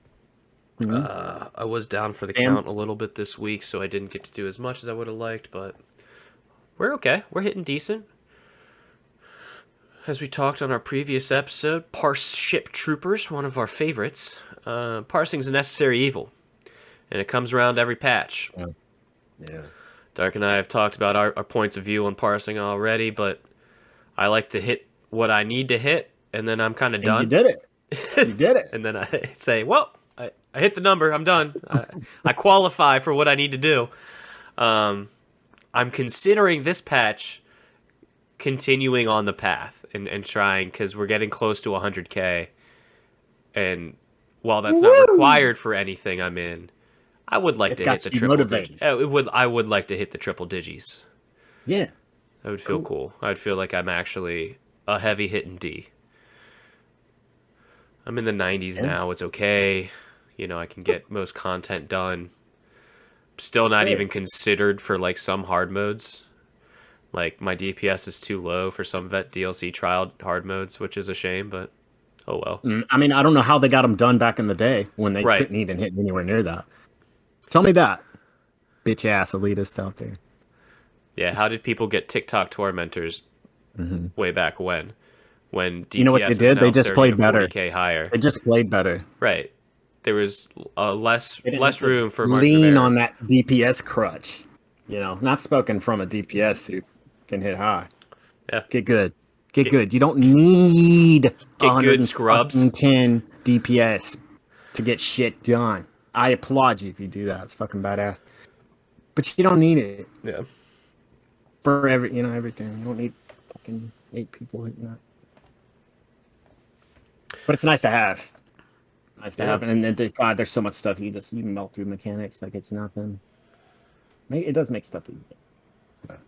I was down for the count a little bit this week, so I didn't get to do as much as I would have liked, but we're okay. We're hitting decent. As we talked on our previous episode, Parse Ship Troopers, one of our favorites. Parsing's a necessary evil, and it comes around every patch. Yeah. Dark and I have talked about our points of view on parsing already, but I like to hit what I need to hit, and then I'm kind of done. You did it. You did it. And then I say, well, I hit the number. I'm done. I qualify for what I need to do. I'm considering this patch continuing on the path and trying, because we're getting close to 100K. And while that's not required for anything I'm in, I would like to hit the triple digits. I would like to hit the triple digis. Yeah. That would feel cool. I'd feel like I'm actually a heavy hitting D. I'm in the 90s now. It's okay. I can get most content done. Still not even considered for like some hard modes. Like my DPS is too low for some Vet DLC trial hard modes, which is a shame, but oh well. I mean, I don't know how they got them done back in the day when they couldn't even hit anywhere near that. Tell me that. Bitch ass elitists out there. Yeah, how did people get TikTok tormentors way back when? When DPS you know what they did? They just played better. Higher. They just played better. Right. There was less room for lean on that DPS crutch. Not spoken from a DPS who can hit high. Yeah. Get good. Get good. You don't need good scrubs 10 DPS to get shit done. I applaud you if you do that. It's fucking badass. But you don't need it. Yeah. For everything. You don't need fucking 8 people hitting that. But it's nice to have. nice to Yeah. have. And then, God, there's so much stuff you melt through mechanics like it's nothing. It does make stuff easy. But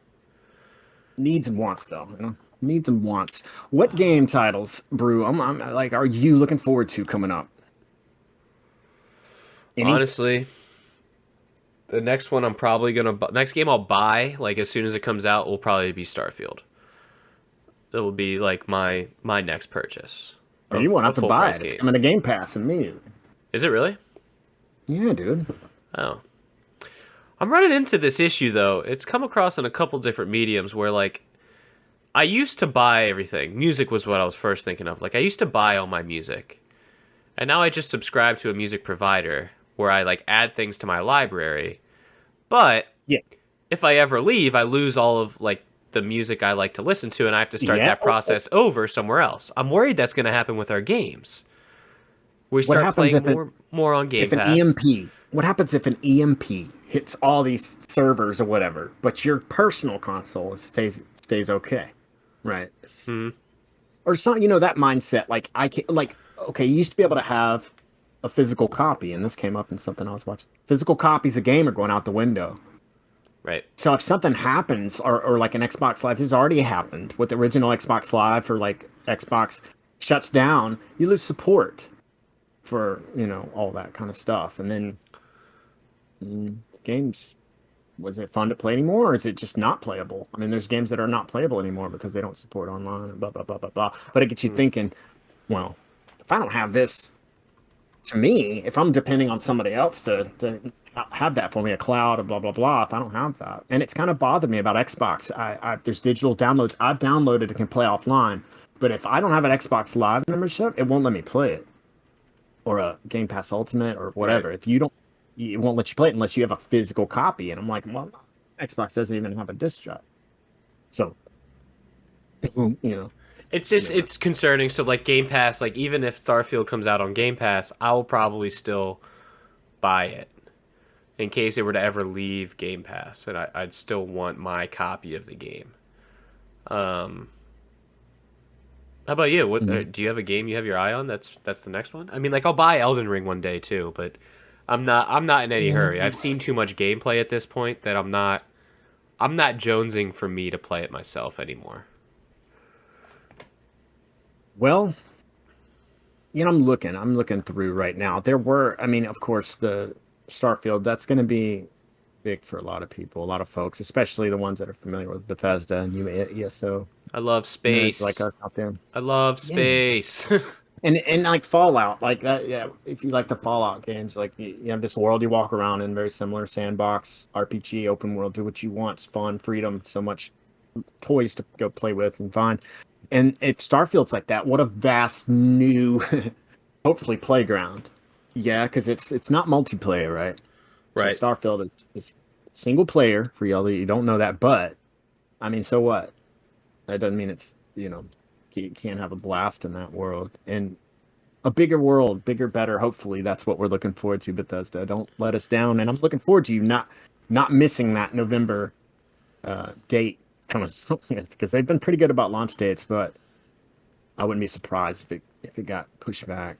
needs and wants, though. Needs and wants. What game titles, Brew? I'm like, are you looking forward to coming up? Any? Honestly, the next one I'm probably next game I'll buy like as soon as it comes out will probably be Starfield. It will be like my next purchase. Or you won't have to full buy price it. It's game. coming to Game Pass immediately. Is it really? Yeah, dude. Oh. I'm running into this issue though. It's come across in a couple different mediums where like I used to buy everything. Music was what I was first thinking of. Like I used to buy all my music. And now I just subscribe to a music provider where I like add things to my library. But Yeah. if I ever leave, I lose all of like the music I like to listen to and I have to start Yeah. that process over somewhere else. I'm worried that's going to happen with our games. We start happens playing if more on Game If an Pass. EMP, what happens if an EMP hits all these servers or whatever, but your personal console stays okay, right? Hmm. Or something, that mindset. Like okay, you used to be able to have a physical copy, and this came up in something I was watching. Physical copies of game are going out the window. Right. So if something happens, or like an Xbox Live, this has already happened with the original Xbox Live, or like Xbox shuts down, you lose support for all that kind of stuff. And then games, was it fun to play anymore, or is it just not playable? I mean, there's games that are not playable anymore because they don't support online and blah blah blah blah blah. But it gets you thinking, well, if I don't have this, to me, if I'm depending on somebody else to have that for me, a cloud, and blah blah blah, if I don't have that, and it's kind of bothered me about Xbox. There's digital downloads I've downloaded and can play offline, but if I don't have an Xbox Live membership, it won't let me play it, or a Game Pass Ultimate or whatever. Right. If you don't, it won't let you play it unless you have a physical copy. And I'm like, well, Xbox doesn't even have a disc drive, so It's just it's concerning. So like Game Pass, like even if Starfield comes out on Game Pass, I will probably still buy it in case it were to ever leave Game Pass, and I'd still want my copy of the game. How about you? What do you have a game you have your eye on? That's the next one. I mean, like I'll buy Elden Ring one day too, but I'm not in any hurry. I've seen too much gameplay at this point that I'm not jonesing for me to play it myself anymore. Well, I'm looking through right now. I mean, of course, the Starfield, that's going to be big for a lot of people, a lot of folks, especially the ones that are familiar with Bethesda and ESO. I love space. Like us out there. I love space. And like Fallout, like yeah, if you like the Fallout games, like you have this world you walk around in, very similar sandbox, RPG, open world, do what you want, it's fun, freedom, so much toys to go play with and find. And if Starfield's like that, what a vast new, hopefully, playground. Yeah, because it's not multiplayer, right? Right. So Starfield is single player for y'all that you don't know that, but I mean, so what? That doesn't mean it's you can't have a blast in that world. And a bigger world, bigger, better. Hopefully, that's what we're looking forward to. Bethesda, don't let us down. And I'm looking forward to you not missing that November date coming, because they've been pretty good about launch dates, but I wouldn't be surprised if it got pushed back.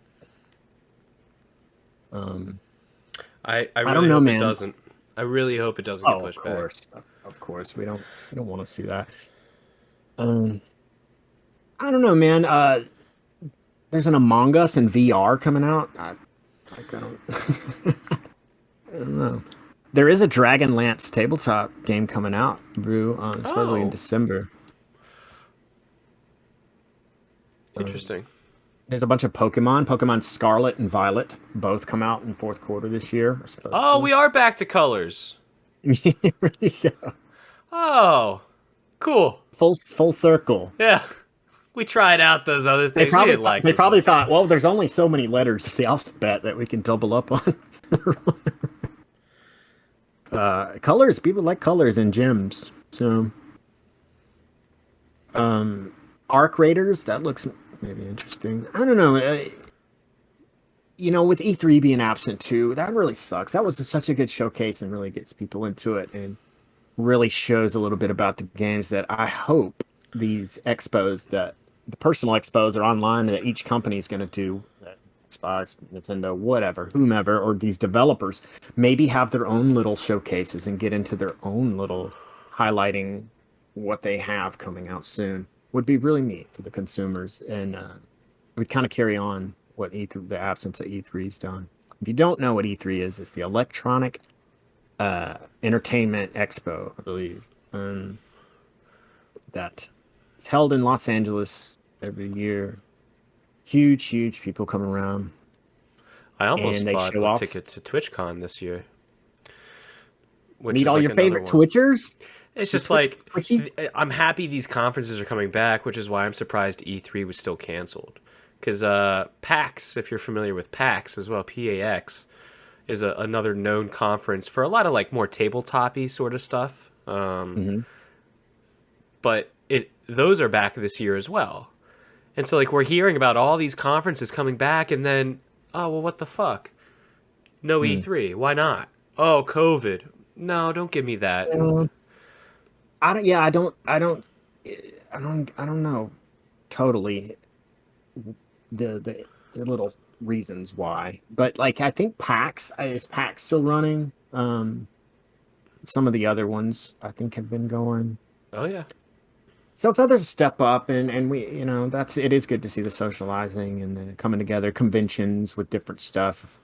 I really don't know, hope man. it doesn't. I really hope it doesn't get pushed back. Of course, we don't want to see that. I don't know, man. There's an Among Us in VR coming out. I don't, I don't know. There is a Dragonlance tabletop game coming out, Brew, supposedly in December. Interesting. There's a bunch of Pokemon Scarlet and Violet, both come out in fourth quarter this year. Oh, we are back to colors. Yeah. Oh, cool. Full circle. Yeah. We tried out those other things. They probably thought, well, there's only so many letters of the alphabet that we can double up on. Colors, people like colors and gems. So, Arc Raiders, that looks maybe interesting. I don't know. With E3 being absent too, that really sucks. That was just such a good showcase and really gets people into it and really shows a little bit about the games that I hope these expos, that the personal expos are online, that each company is going to do, Xbox, Nintendo, whatever, whomever, or these developers maybe have their own little showcases and get into their own little highlighting what they have coming out soon. Would be really neat for the consumers, and would kind of carry on what E3, the absence of E3's done. If you don't know what E3 is, it's the Electronic Entertainment Expo, I believe. That it's held in Los Angeles every year. Huge people come around. I almost and they bought show a off. ticket to TwitchCon this year. Which Meet is all like your another favorite one. Twitchers. It's just Twitch- like, Twitchies? I'm happy these conferences are coming back, which is why I'm surprised E3 was still canceled. Because PAX, if you're familiar with PAX as well, PAX, is another known conference for a lot of like more tabletop-y sort of stuff. But those are back this year as well. And so like we're hearing about all these conferences coming back, and then, oh, well, what the fuck? No E3. Why not? Oh, COVID. No, don't give me that. I don't know totally the little reasons why, but like I think PAX is PAX still running. Some of the other ones I think have been going. Oh yeah. So if others step up and we, it is good to see the socializing and the coming together, conventions with different stuff.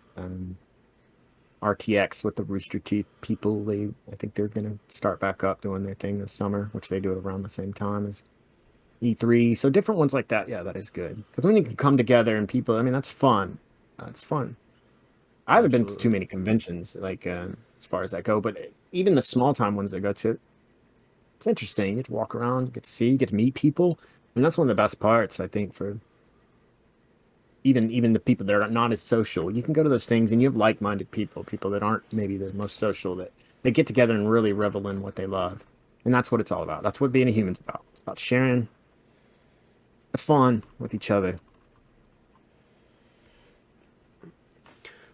RTX with the Rooster Teeth people, I think they're going to start back up doing their thing this summer, which they do around the same time as E3. So different ones like that. Yeah, that is good. Because when you can come together and people, I mean, that's fun. That's fun. I haven't been to too many conventions, like as far as that go, but even the small time ones I go to, it's interesting. You get to walk around, you get to see, you get to meet people. And that's one of the best parts, I think, for even the people that are not as social. You can go to those things and you have like-minded people that aren't maybe the most social, that they get together and really revel in what they love. And that's what it's all about. That's what being a human's about. It's about sharing the fun with each other.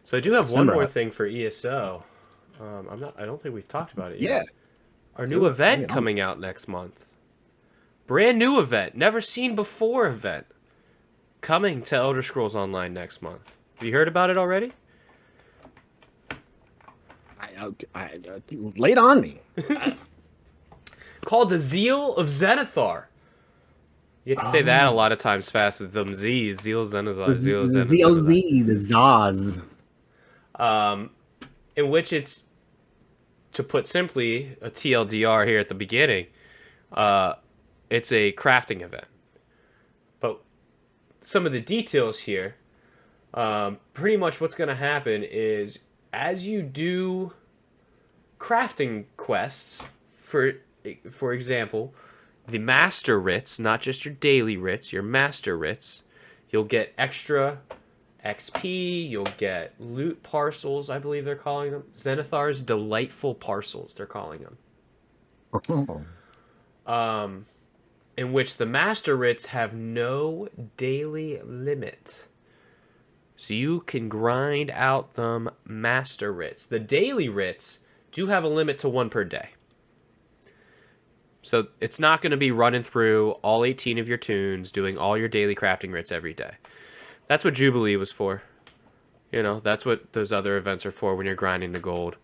So I do have December. one more thing for ESO. I don't think we've talked about it yet. Yeah. Our new event coming out next month. Brand new event, never seen before event. Coming to Elder Scrolls Online next month. Have you heard about it already? Lay it on me. Called the Zeal of Zenithar. You have to say that a lot of times fast with them Z's. Zeal Zenithar. Zeal Zenithar. ZLZ, the Zaz. In which it's, to put simply, a TLDR here at the beginning, it's a crafting event. But some of the details here, pretty much what's going to happen is, as you do crafting quests, for example, the master writs, not just your daily writs, your master writs, you'll get extra XP, you'll get loot parcels, I believe they're calling them. Zenithar's delightful parcels, they're calling them. In which the master writs have no daily limit. So you can grind out them master writs. The daily writs do have a limit to 1 per day. So it's not going to be running through all 18 of your tunes, doing all your daily crafting writs every day. That's what Jubilee was for. That's what those other events are for when you're grinding the gold.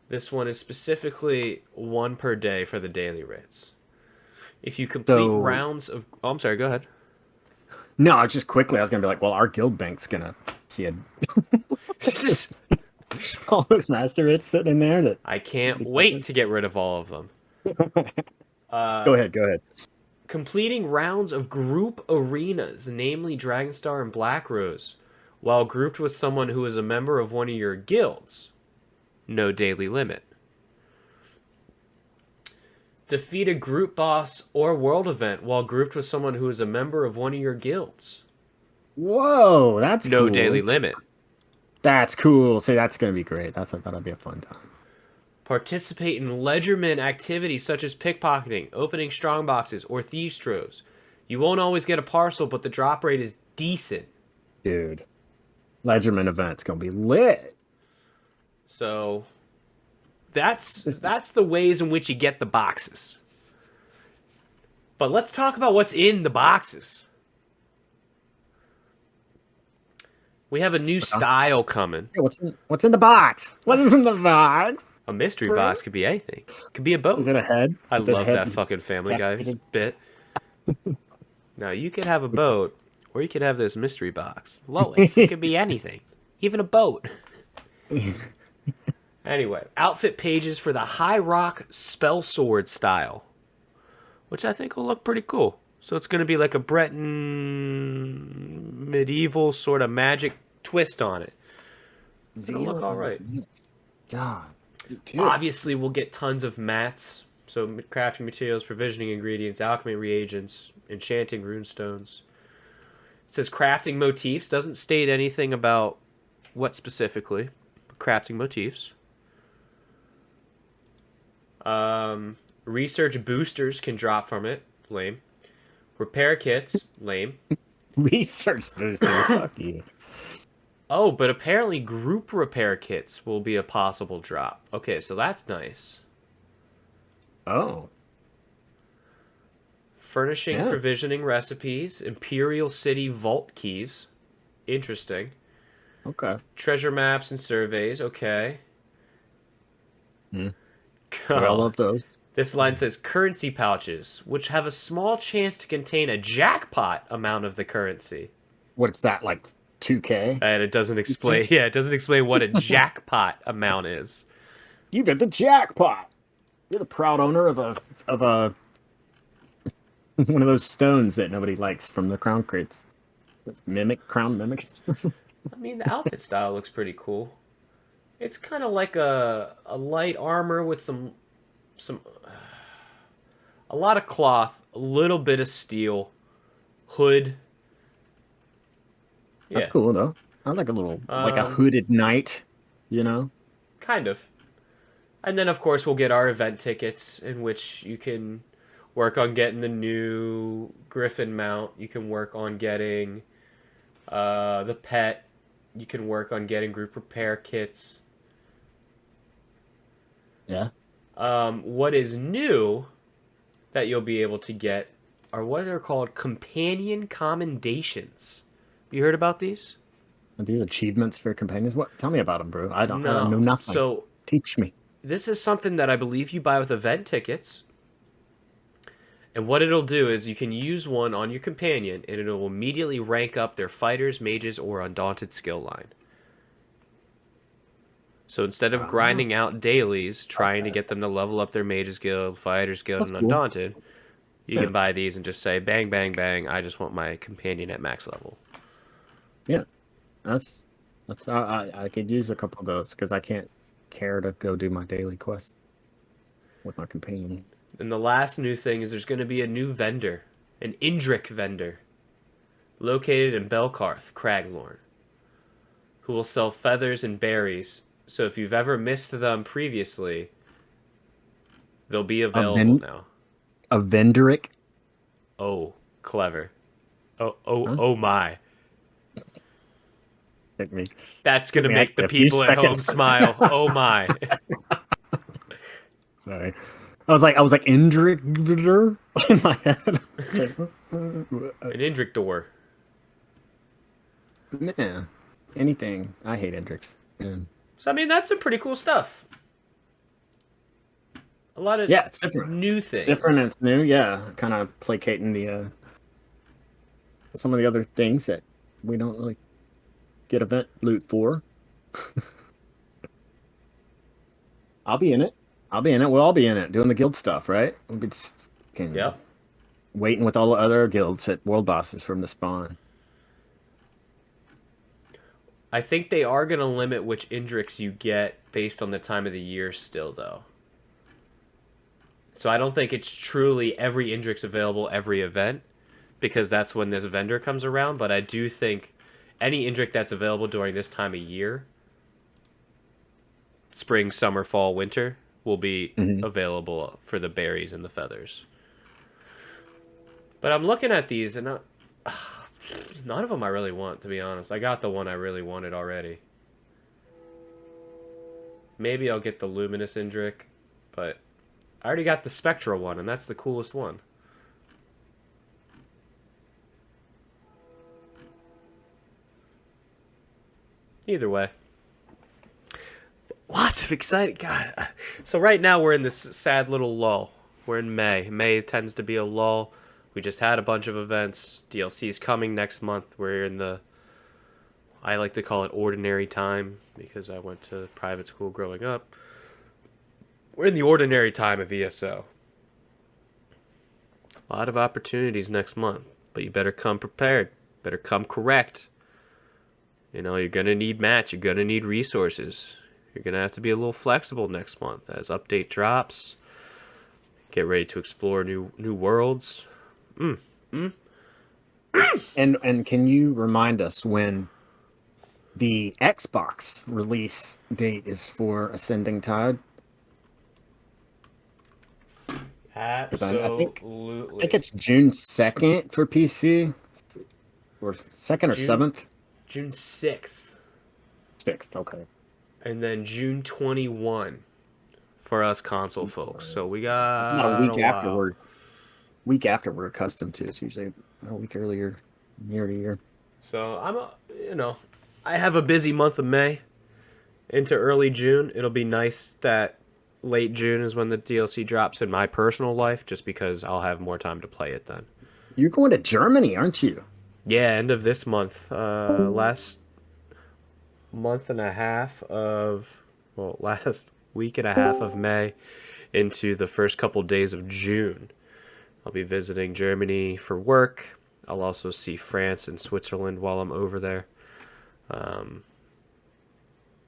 This one is specifically 1 per day for the daily writs. If you complete rounds of... Oh, I'm sorry, go ahead. No, just quickly, I was going to be like, well, our guild bank's going to see all those master hits sitting in there. I can't wait to get rid of all of them. Go ahead. Completing rounds of group arenas, namely Dragonstar and Black Rose, while grouped with someone who is a member of one of your guilds. No daily limit. Defeat a group boss or world event while grouped with someone who is a member of one of your guilds. Whoa, that's no cool. daily limit. That's cool. See, that's going to be great. That'll be a fun time. Participate in Ledgerman activities such as pickpocketing, opening strong boxes, or thieves' troves. You won't always get a parcel, but the drop rate is decent. Dude, Ledgerman event's going to be lit. So that's the ways in which you get the boxes. But let's talk about what's in the boxes. We have a new style coming. Hey, what's in the box? What is in the box? A mystery box could be anything. Could be a boat. Is it a head? I Is it a love head that fucking Family Guy captured? bit. Now, you could have a boat, or you could have this mystery box. Lois, it could be anything. Even a boat. Anyway, outfit pages for the High Rock Spell Sword style, which I think will look pretty cool. So it's going to be like a Breton medieval sort of magic twist on it. It's going to look all right. God. Obviously, we'll get tons of mats. So crafting materials, provisioning ingredients, alchemy reagents, enchanting runestones. It says crafting motifs. Doesn't state anything about what specifically. Crafting motifs. Research boosters can drop from it. Lame. Repair kits. Lame. Research booster. Fuck you. Oh, but apparently group repair kits will be a possible drop. Okay, so that's nice. Oh. Furnishing, provisioning recipes. Imperial City vault keys. Interesting. Okay. Treasure maps and surveys. Okay. I love those. This line says currency pouches, which have a small chance to contain a jackpot amount of the currency. What's that, like 2K? And it doesn't explain. Yeah, it doesn't explain what a jackpot amount is. You get the jackpot. You're the proud owner of a one of those stones that nobody likes from the crown crates. Crown mimic. I mean, the outfit style looks pretty cool. It's kind of like a light armor with some a lot of cloth, a little bit of steel, hood. That's Yeah, cool though. I like a little like a hooded knight, you know? kind of. And then, of course, we'll get our event tickets, in which you can work on getting the new Griffin mount. You can work on getting the pet. You can work on getting group repair kits. Yeah. What is new that you'll be able to get are what are called companion commendations. You heard about these? Are these achievements for companions? What? Tell me about them, bro. I don't know nothing. So Teach me. this is something that I believe you buy with event tickets. And what it'll do is you can use one on your companion, and it'll immediately rank up their fighters, mages, or undaunted skill line. So instead of grinding out dailies, trying to get them to level up their mages guild, fighters guild, That's and cool. undaunted, you can buy these and just say, bang, bang, bang, I just want my companion at max level. Yeah. That's I could use a couple of those because I can't care to go do my daily quest with my companion. And the last new thing is there's going to be a new vendor, an Indrik vendor, located in Belkarth, Craglorn, who will sell feathers and berries. So if you've ever missed them previously, they'll be available now. A Vendoric? Oh, clever. Oh my. Take me. That's going to me make the a few people at home seconds. smile. Oh my. Sorry. I was like Indrik in my head. An Indrik door. Man, anything. I hate Indriks. Yeah. So, I mean, that's some pretty cool stuff. A lot of It's different. new things. Different and it's new, yeah. Kind of placating the some of the other things that we don't really get event loot for. I'll be in it. We'll all be in it, doing the guild stuff, right? We'll be just waiting with all the other guilds at world bosses from the spawn. I think they are going to limit which Indriks you get based on the time of the year still, though. So I don't think it's truly every Indrik's available every event, because that's when this vendor comes around, but I do think any Indrik that's available during this time of year, spring, summer, fall, winter, will be available for the berries and the feathers. But I'm looking at these, and none of them I really want, to be honest. I got the one I really wanted already. Maybe I'll get the Luminous Indrik, but I already got the Spectral one, and that's the coolest one. either way. Lots of exciting. God. So right now we're in this sad little lull. We're in May. May tends to be a lull. We just had a bunch of events. DLC's coming next month. We're in the, I like to call it ordinary time because I went to private school growing up. We're in the ordinary time of ESO. A lot of opportunities next month, but you better come prepared. Better come correct. You know, you're going to need mats. You're going to need resources. You're going to have to be a little flexible next month as update drops. Get ready to explore new worlds. And can you remind us when the Xbox release date is for Ascending Tide? Absolutely. I think it's June 2nd for PC. Or 2nd or 7th? June 6th. 6th, okay. And then June 21 for us console folks. So we got It's about a week while. afterward. Week after we're accustomed to. It's usually a week earlier, year to year. So I have a busy month of May into early June. It'll be nice that late June is when the DLC drops in my personal life, just because I'll have more time to play it then. You're going to Germany, aren't you? Yeah, end of this month. Last month and a half of, well, last week and a half of May into the first couple days of June. I'll be visiting Germany for work. I'll also see France and Switzerland while I'm over there.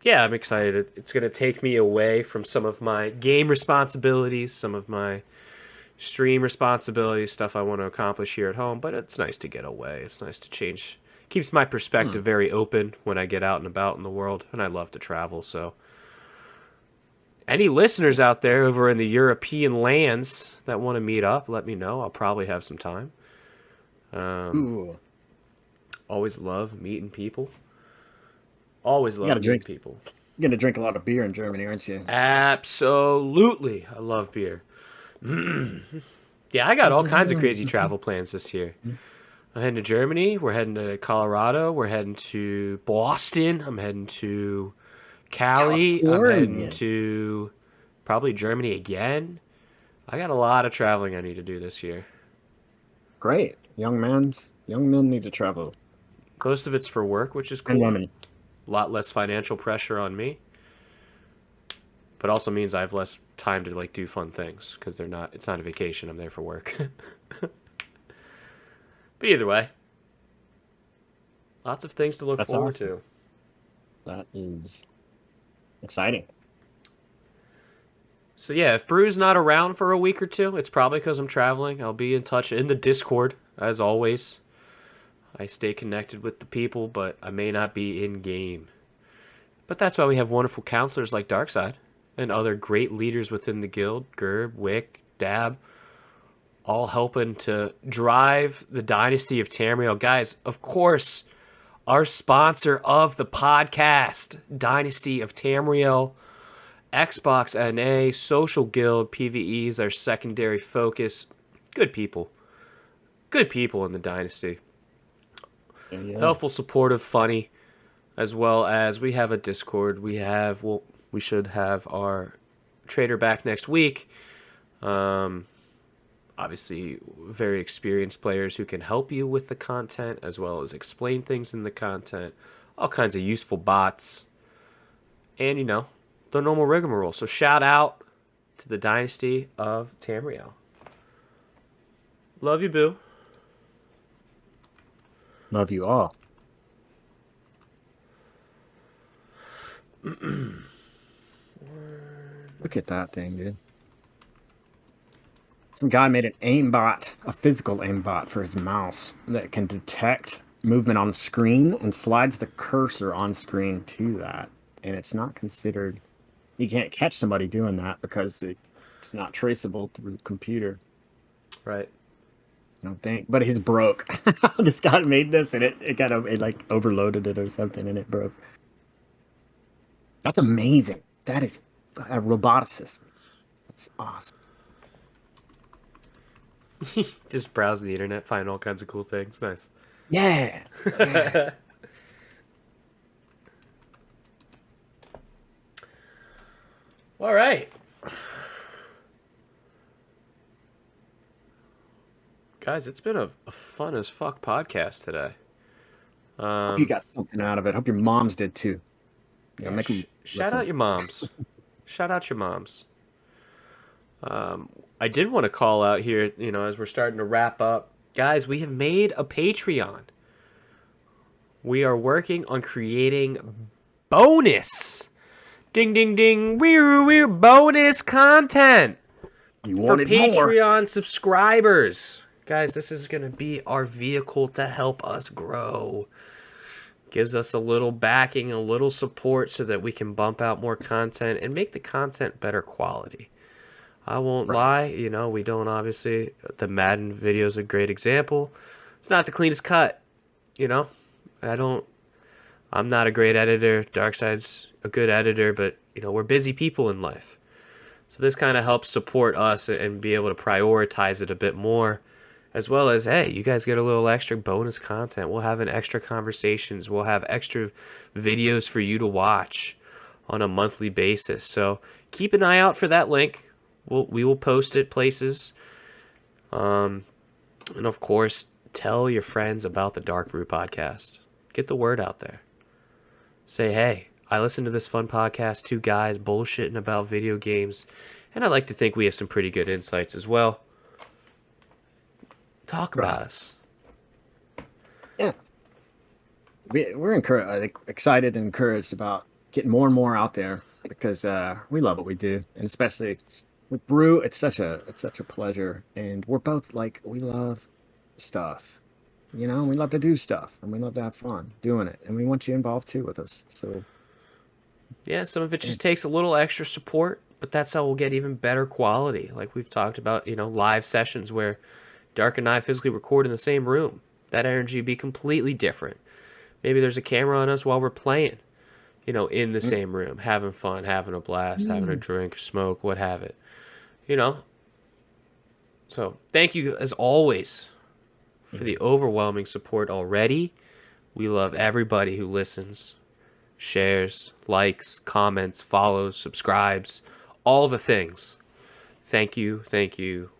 Yeah, I'm excited. It's going to take me away from some of my game responsibilities, some of my stream responsibilities, stuff I want to accomplish here at home, but it's nice to get away. It's nice to change. Keeps my perspective very open when I get out and about in the world, and I love to travel, so. Any listeners out there over in the European lands that want to meet up, let me know. I'll probably have some time. Always love meeting people. Always love meeting people. You're going to drink a lot of beer in Germany, aren't you? Absolutely. I love beer. Yeah, I got all kinds of crazy travel plans this year. I'm heading to Germany. We're heading to Colorado. We're heading to Boston. I'm heading to Cali. California. I'm heading to probably Germany again. I got a lot of traveling I need to do this year. Great. Young men need to travel. Most of it's for work, which is cool. And women. A lot less financial pressure on me. But also means I have less time to do fun things because it's not a vacation. I'm there for work. But either way, lots of things to look forward to. That is exciting. So yeah, if Brue's not around for a week or two, it's probably because I'm traveling. I'll be in touch in the Discord, as always. I stay connected with the people, but I may not be in-game. But that's why we have wonderful counselors like Darkside and other great leaders within the guild, Gerb, Wick, Dab, all helping to drive the Dynasty of Tamriel. Guys, of course, our sponsor of the podcast, Dynasty of Tamriel, Xbox NA, Social Guild, PvE is our secondary focus. Good people. Good people in the Dynasty. Yeah. Helpful, supportive, funny, as well as we have a Discord. We should have our trader back next week. Obviously, very experienced players who can help you with the content, as well as explain things in the content. All kinds of useful bots. And, the normal rigmarole. So shout out to the Dynasty of Tamriel. Love you, boo. Love you all. Look at that thing, dude. Some guy made an aimbot, a physical aimbot for his mouse that can detect movement on screen and slides the cursor on screen to that. And it's not considered... You can't catch somebody doing that because it's not traceable through the computer. Right. I don't think. But his broke. This guy made this and it overloaded it or something and it broke. That's amazing. That is a roboticist. That's awesome. Just browse the internet, find all kinds of cool things. Nice. Yeah. All right. Guys, it's been a fun as fuck podcast today. Hope you got something out of it. Hope your moms did too. Yeah, make 'em shout listen. out your moms. Shout out your moms. I did want to call out here, as we're starting to wrap up. Guys, we have made a Patreon. We are working on creating bonus. Ding, ding, ding. We're bonus content You for wanted more. Patreon subscribers. Guys, this is going to be our vehicle to help us grow. Gives us a little backing, a little support so that we can bump out more content and make the content better quality. I won't lie, we don't obviously, the Madden video is a great example. It's not the cleanest cut, I'm not a great editor. Darkside's a good editor, but, we're busy people in life. So this kind of helps support us and be able to prioritize it a bit more. As well as, hey, you guys get a little extra bonus content. We'll have extra conversations. We'll have extra videos for you to watch on a monthly basis. So keep an eye out for that link. We will post it places. And of course, tell your friends about the DarkBrue podcast. Get the word out there. Say, hey, I listened to this fun podcast, two guys bullshitting about video games. And I like to think we have some pretty good insights as well. Talk about us. Yeah. We're excited and encouraged about getting more and more out there because we love what we do. And especially with Brew, it's such a pleasure. And we're both we love stuff. We love to do stuff and we love to have fun doing it. And we want you involved too with us. So yeah, some of it just takes a little extra support, but that's how we'll get even better quality. Like we've talked about, live sessions where Dark and I physically record in the same room. That energy would be completely different. Maybe there's a camera on us while we're playing, in the same room, having fun, having a blast, having a drink, smoke, what have it. So thank you as always for the overwhelming support already. We love everybody who listens, shares, likes, comments, follows, subscribes, all the things. Thank you, thank you,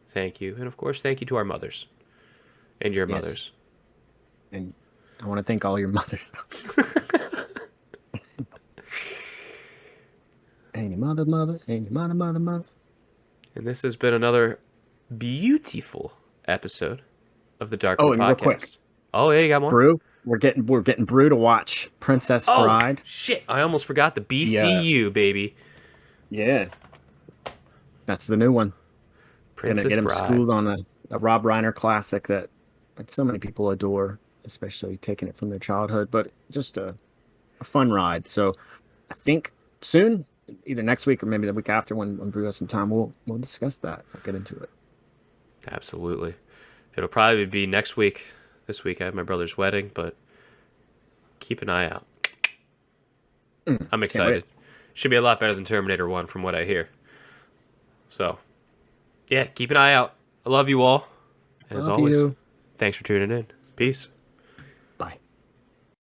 thank you. And of course, thank you to our mothers and your mothers. And I want to thank all your mothers. And your mother, and your mother. And this has been another beautiful episode of the DarkBrue podcast. Real quick. Oh, yeah, you got more? Brew, we're getting Brew to watch Princess Bride. Shit, I almost forgot the BCU, baby. Yeah. That's the new one. Princess Gonna get him Bride. schooled on a Rob Reiner classic that so many people adore, especially taking it from their childhood, but just a fun ride. So I think soon, either next week or maybe the week after when Brew has some time, we'll discuss that. We'll get into it. Absolutely. It'll probably be next week. This week I have my brother's wedding, but keep an eye out. I'm excited. Should be a lot better than Terminator 1 from what I hear. So, yeah, keep an eye out. I love you all. And as always, thanks for tuning in. Peace.